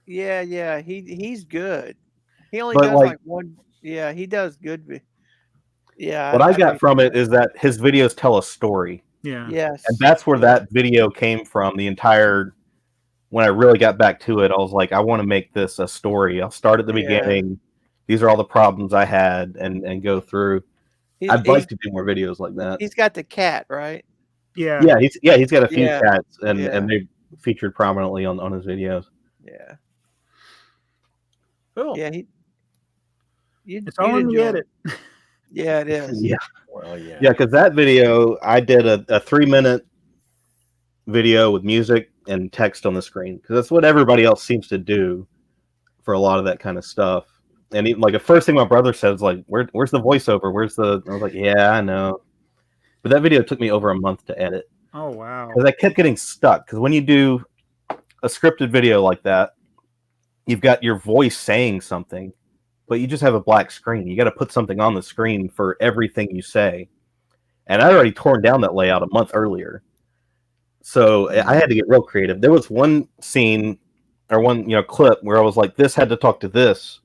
He's good. He only But, does like like one. Yeah, he does good. Yeah. What I got from it is that his videos tell a story. Yeah. Yes. And that's where that video came from. The entire, when I really got back to it, I was like, I want to make this a story. I'll start at the beginning. These are all the problems I had and go through. I'd like to do more videos like that. He's got the cat, right? Yeah. He's got a few Yeah. cats, and Yeah. they featured prominently on his videos. Yeah. Cool. Yeah. It's all in the edit. Yeah, it is. Yeah. Well, yeah. Yeah, because that video, I did a 3-minute video with music and text on the screen, because that's what everybody else seems to do for a lot of that kind of stuff. And even, like, the first thing my brother said was like, where's the voiceover? I was like, yeah, I know. But that video took me over a month to edit. Oh, wow. Because I kept getting stuck. Because when you do a scripted video like that, you've got your voice saying something, but you just have a black screen. You got to put something on the screen for everything you say. And I'd already torn down that layout a month earlier. So I had to get real creative. There was one scene or one clip where I was like, this had to talk to this,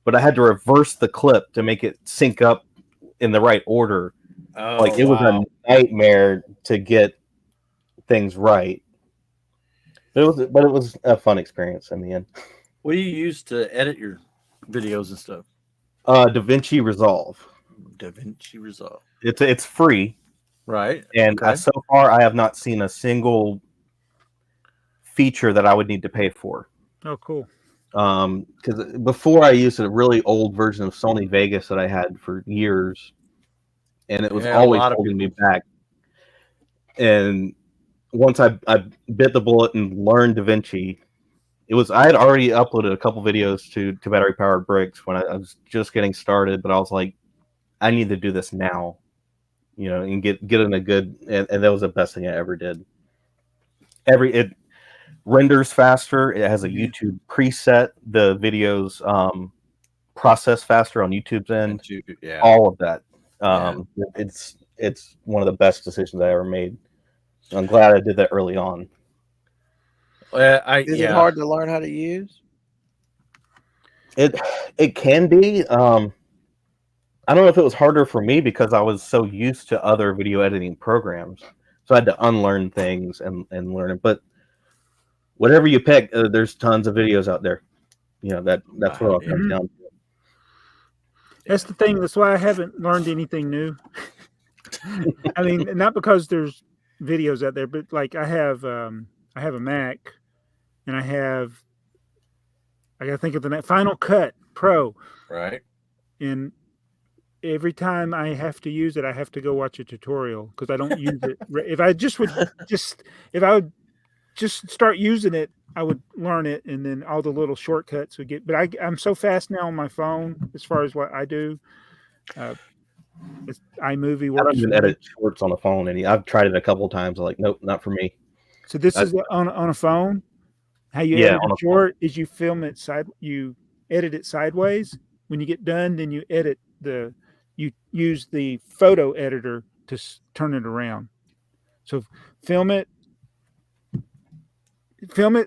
but I had to reverse the clip to make it sync up in the right order. Oh, Like, it was a nightmare to get things right. But it was a fun experience in the end. What do you use to edit your videos and stuff? DaVinci Resolve. DaVinci Resolve. It's free, Right. and so far I have not seen a single feature that I would need to pay for. Oh, cool. Because before I used a really old version of Sony Vegas that I had for years, and it was always holding me back. And once I bit the bullet and learned DaVinci, I had already uploaded a couple videos to Battery Powered Bricks when I was just getting started, but I was like, I need to do this now, and get in a good, and that was the best thing I ever did. It renders faster. It has a YouTube preset. The videos process faster on YouTube's end. Yeah. All of that. It's one of the best decisions I ever made. I'm glad I did that early on. Is it hard to learn how to use? It can be. I don't know if it was harder for me because I was so used to other video editing programs, so I had to unlearn things and learn it. But whatever you pick, there's tons of videos out there. That's what it comes down to. That's the thing. That's why I haven't learned anything new. I mean, not because there's videos out there, but like I have a Mac, and I got to think of the Final Cut Pro. Right. And every time I have to use it, I have to go watch a tutorial because I don't use it. If I would just start using it, I would learn it, and then all the little shortcuts would get. But I'm so fast now on my phone as far as what I do. iMovie works. I don't even edit shorts on the phone. I've tried it a couple of times. I'm like, nope, not for me. So this is on a phone. How you edit a short is you film it you edit it sideways. When you get done, then you you use the photo editor to turn it around. So film it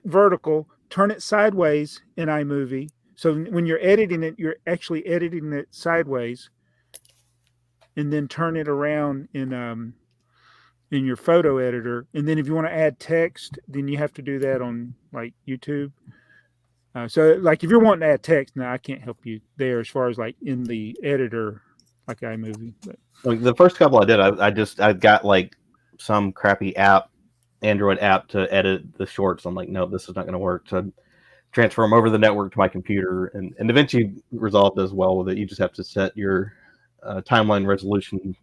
vertical, turn it sideways in iMovie. So when you're editing it, you're actually editing it sideways, and then turn it around in your photo editor. And then if you want to add text, then you have to do that on like YouTube. So like if you're wanting to add text, now I can't help you there as far as like in the editor, like iMovie. But like the first couple I did, I got like some crappy Android app to edit the shorts. I'm like, no, this is not going to work. So I transfer them over the network to my computer, and DaVinci Resolve does well with it. You just have to set your timeline resolution,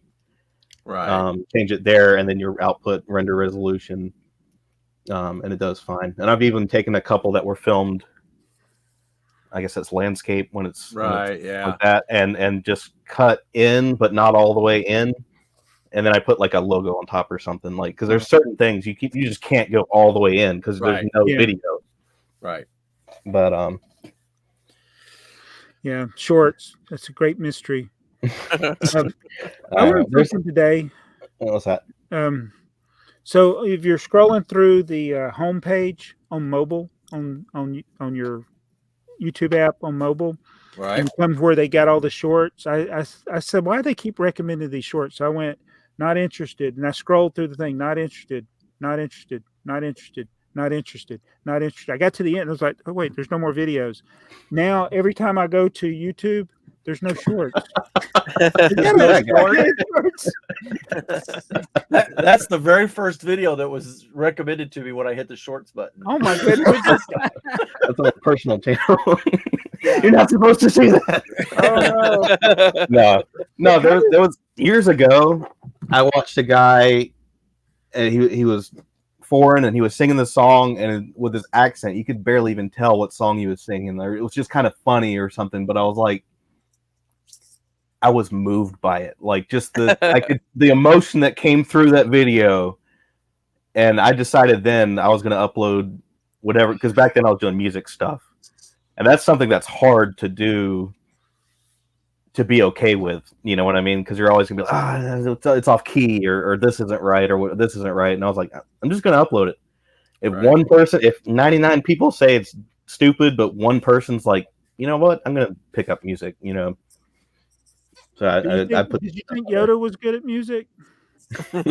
right? Change it there, and then your output render resolution, and it does fine. And I've even taken a couple that were filmed, I guess that's landscape when it's like that, and just cut in, but not all the way in. And then I put like a logo on top or something, like, because there's certain things you just can't go all the way in because there's no video. Right. But yeah, shorts. That's a great mystery. I learned something today. What was that? So if you're scrolling through the home page on mobile, on your YouTube app on mobile, right, and comes where they got all the shorts. I said, why do they keep recommending these shorts? So I went, not interested, and I scrolled through the thing, not interested, not interested, not interested, not interested, not interested. I got to the end, and I was like, oh wait, there's no more videos. Now every time I go to YouTube, There's no shorts. That's the very first video that was recommended to me when I hit the shorts button. Oh my goodness! That's a personal channel. You're not supposed to see that. Oh No. There was years ago. I watched a guy, and he was foreign, and he was singing the song, and with his accent, you could barely even tell what song he was singing. There, it was just kind of funny or something. But I was like, I was moved by it, like just the emotion that came through that video, and I decided then I was going to upload whatever, because back then I was doing music stuff. And that's something that's hard to do, to be okay with, you know what I mean? Because you're always gonna be like, it's off key, or this isn't right, or this isn't right. And I was like, I'm just gonna upload it. If 99 people say it's stupid, but one person's like, you know what, I'm gonna pick up music, you know. So did you think Yoda was good at music? I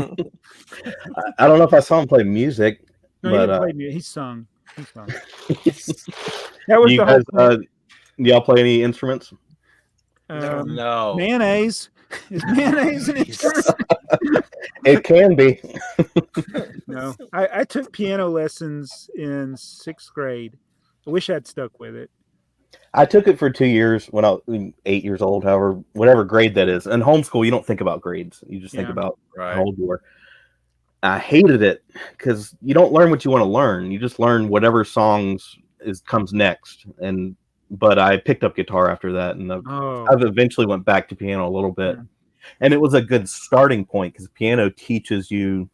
don't know if I saw him play music, No, but he didn't play music. He sung. That was you the guys, whole thing. y'all play any instruments? No. Mayonnaise. Is mayonnaise an instrument? It can be. No. I took piano lessons in 6th grade. I wish I'd stuck with it. I took it for 2 years when I was 8 years old, however, whatever grade that is. In homeschool, you don't think about grades. You just think about how old you were. I hated it because you don't learn what you want to learn. You just learn whatever songs comes next. But I picked up guitar after that, and I've eventually went back to piano a little bit. And it was a good starting point because piano teaches you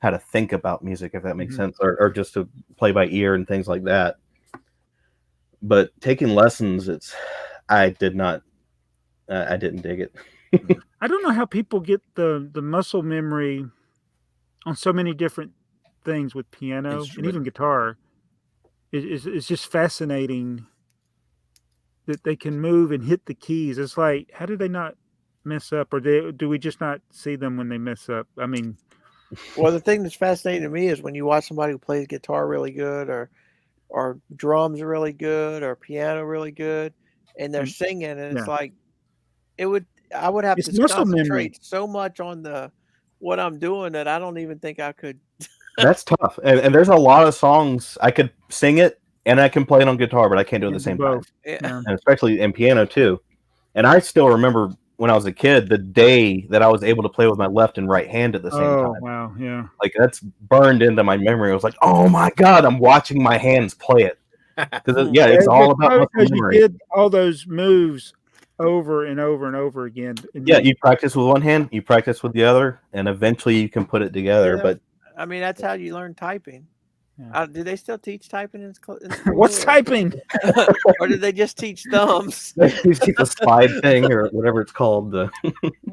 how to think about music, if that makes sense, or just to play by ear and things like that. But taking lessons, I didn't dig it. I don't know how people get the muscle memory on so many different things with piano and even guitar. It's just fascinating that they can move and hit the keys. It's like, how do they not mess up, or do we just not see them when they mess up? I mean, well, the thing that's fascinating to me is when you watch somebody who plays guitar really good, or drums really good, or piano really good, and they're singing, and it's like I would have to concentrate so much on what I'm doing that I don't even think I could. That's tough, and there's a lot of songs I could sing it and I can play it on guitar, but I can't do it at the same time. Yeah. And especially in piano too. And I still remember when I was a kid, the day that I was able to play with my left and right hand at the same time. Oh wow, yeah. Like that's burned into my memory. I was like, oh my God, I'm watching my hands play it. Because it's all about muscle memory. You did all those moves over and over and over again. Yeah, you practice with one hand, you practice with the other, and eventually you can put it together. Yeah. But I mean, that's how you learn typing. Yeah. Do they still teach typing in school? What's typing? Or did they just teach thumbs? You see the slide thing or whatever it's called. We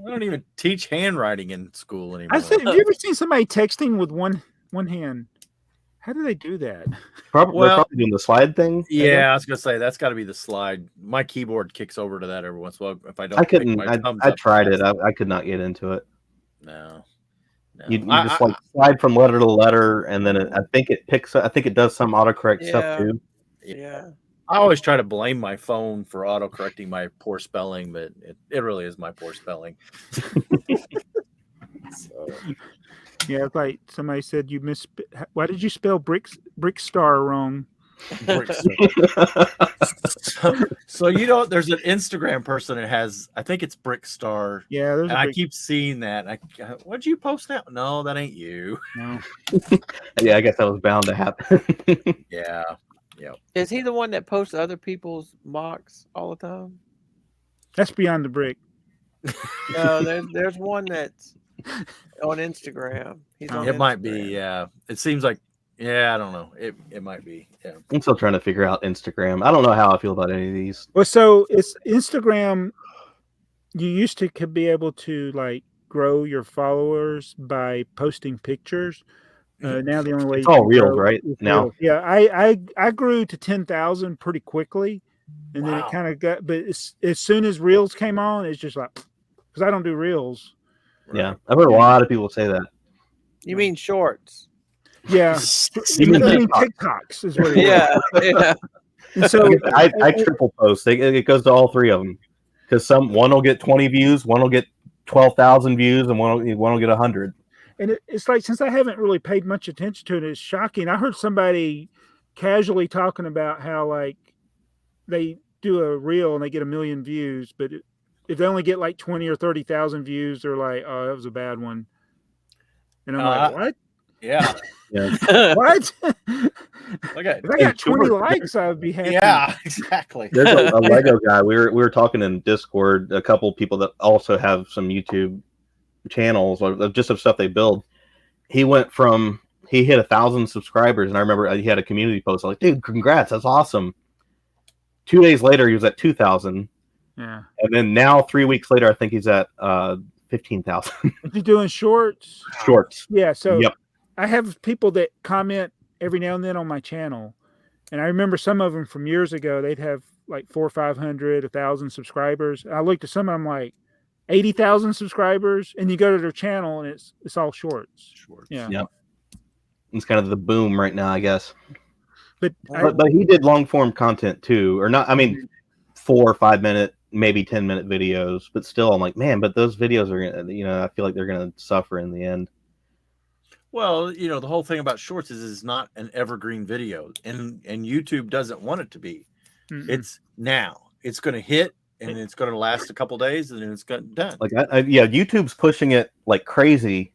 don't even teach handwriting in school anymore. Have you ever seen somebody texting with one hand? How do they do that? They're probably doing the slide thing. Yeah, I was gonna say that's got to be the slide. My keyboard kicks over to that every once in a while. If I don't, I couldn't. I tried it. I could not get into it. No. You just like slide from letter to letter, and then I think it picks. I think it does some autocorrect stuff too. Yeah. I always try to blame my phone for autocorrecting my poor spelling, but it really is my poor spelling. Yeah, it's like somebody said you why did you spell BrickTsar wrong? So there's an Instagram person that has, I think it's BrickTsar. Yeah, and I keep seeing that. What'd you post now? No, that ain't you. No. Yeah, I guess that was bound to happen. Yeah. Yep. Is he the one that posts other people's mocks all the time? That's Beyond the Brick. No, there's one that's on Instagram. He's on Instagram. Might be, yeah. It seems like, I don't know. It might be, yeah. I'm still trying to figure out Instagram. I don't know how I feel about any of these. Well, so it's Instagram. You used to could be able to like grow your followers by posting pictures. Now the only way it's all reels, right? Now, yeah, I grew to 10,000 pretty quickly, and then it kind of got. But as soon as reels came on, it's just like because I don't do reels. Yeah, I've heard a lot of people say that. You mean shorts? Yeah, you mean TikToks is what it is. Yeah. And so I triple post. It goes to all three of them. because one will get 20 views, one will get 12,000 views, and one will get 100. And it's like, since I haven't really paid much attention to it, it's shocking. I heard somebody casually talking about how like they do a reel and they get 1 million views, but if they only get like 20 or 30,000 views, they're like, oh, that was a bad one. And I'm like, what? Yeah. What? Okay. If I got 20 likes, I would be happy. Yeah, exactly. There's a Lego guy. We were talking in Discord. A couple people that also have some YouTube channels just of stuff they build. He hit 1,000 subscribers, and I remember he had a community post like, "Dude, congrats, that's awesome." 2 days later, he was at 2,000. Yeah. And then now, 3 weeks later, I think he's at 15,000. If you're doing shorts. Shorts. Yeah. So yep. I have people that comment every now and then on my channel. And I remember some of them from years ago, they'd have like 400, 500, 1,000 subscribers. And I looked at some of them like 80,000 subscribers. And you go to their channel and it's all shorts. Yeah. Yep. It's kind of the boom right now, I guess. But he did long form content too, or not. I mean, 4 or 5 minute, maybe 10-minute videos, but still, I'm like, man, but those videos are gonna, I feel like they're gonna suffer in the end. Well, the whole thing about shorts is it's not an evergreen video, and YouTube doesn't want it to be. Mm-hmm. It's now. It's going to hit, and it's going to last a couple days, and then it's done. Like, YouTube's pushing it like crazy.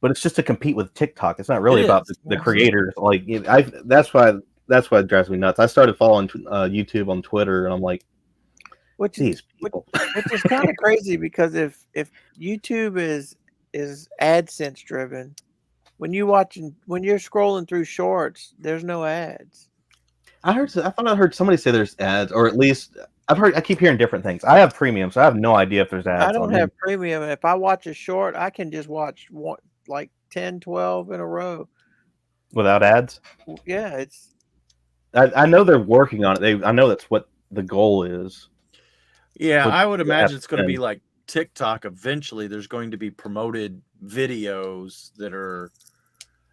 But it's just to compete with TikTok. It's not really about the creators. Like that's why it drives me nuts. I started following YouTube on Twitter, and I'm like, these people. Which is kind of crazy, because if YouTube is AdSense driven, when you're scrolling through shorts, there's no ads. I thought I heard somebody say there's ads, or at least I keep hearing different things. I have premium, so I have no idea if there's ads. I don't have premium. If I watch a short, I can just watch one, like 10, 12 in a row without ads. Yeah, I know they're working on it. I know that's what the goal is. Yeah, I would imagine it's going to be like TikTok. Eventually, there's going to be promoted videos that are,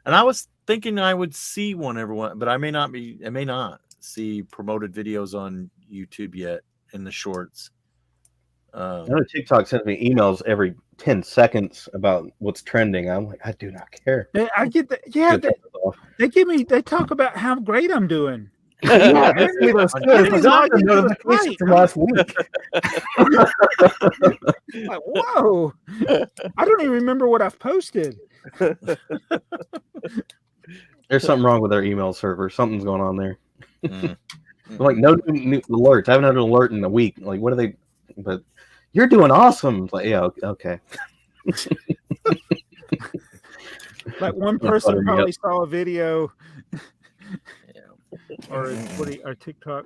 and I was thinking I would see one everyone, but I may not see promoted videos on YouTube yet in the shorts. I know TikTok sends me emails every 10 seconds about what's trending. I'm like, I do not care. I get that. Yeah, they talk about how great I'm doing. Yeah, notifications from last week. Like, whoa! I don't even remember what I've posted. There's something wrong with our email server. Something's going on there. Like, no new alerts. I haven't had an alert in a week. Like, what are they? But you're doing awesome. Like, yeah, okay. Like, one person probably saw a video, or TikTok.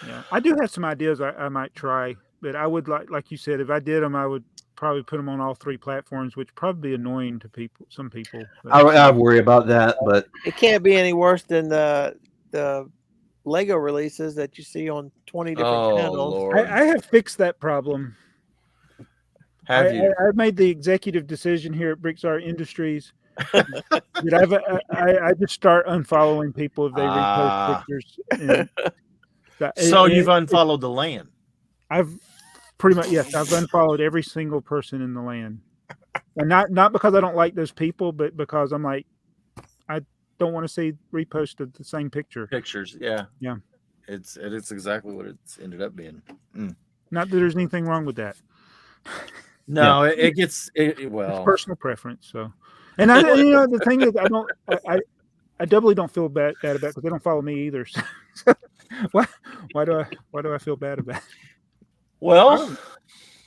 Yeah, I do have some ideas I might try, but I would like you said, if I did them, I would probably put them on all 3 platforms, which probably be annoying to some people. I worry about that, but it can't be any worse than the Lego releases that you see on 20 different channels. I have fixed that problem. Have you? I made the executive decision here at BrickTsar Industries. I just start unfollowing people if they repost pictures. So you've unfollowed the land. I've pretty much, yes. I've unfollowed every single person in the land, and not because I don't like those people, but because I'm like, I don't want to see reposted the same pictures. Yeah. It's exactly what it's ended up being. Not that there's anything wrong with that. No, it gets well. It's personal preference. So, and the thing is, I doubly don't feel bad about it because they don't follow me either. So why do I feel bad about it? Well,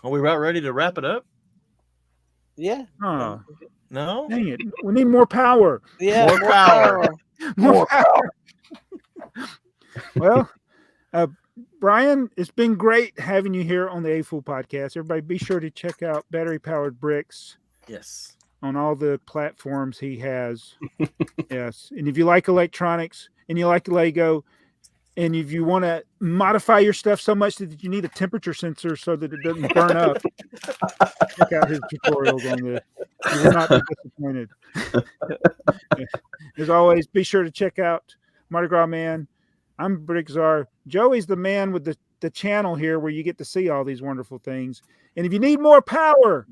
are we about ready to wrap it up? Yeah. Oh, no. Dang it! We need more power. Yeah, more power. More power. Well, Brian, it's been great having you here on the A.F.o.O.L Podcast. Everybody, be sure to check out Battery Powered Bricks. Yes. On all the platforms he has. Yes. And if you like electronics and you like Lego, and if you want to modify your stuff so much that you need a temperature sensor so that it doesn't burn up, check out his tutorials on this. You will not be disappointed. As always, be sure to check out Mardigrasman. I'm BrickTsar. Joey's the man with the the channel here where you get to see all these wonderful things. And if you need more power,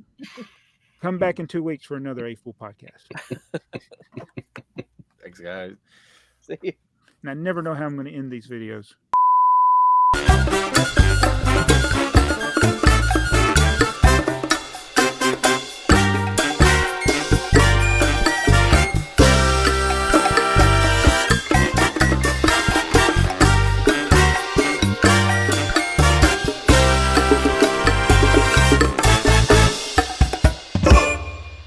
come back in 2 weeks for another A.F.o.O.L podcast. Thanks, guys. See you. And I never know how I'm going to end these videos.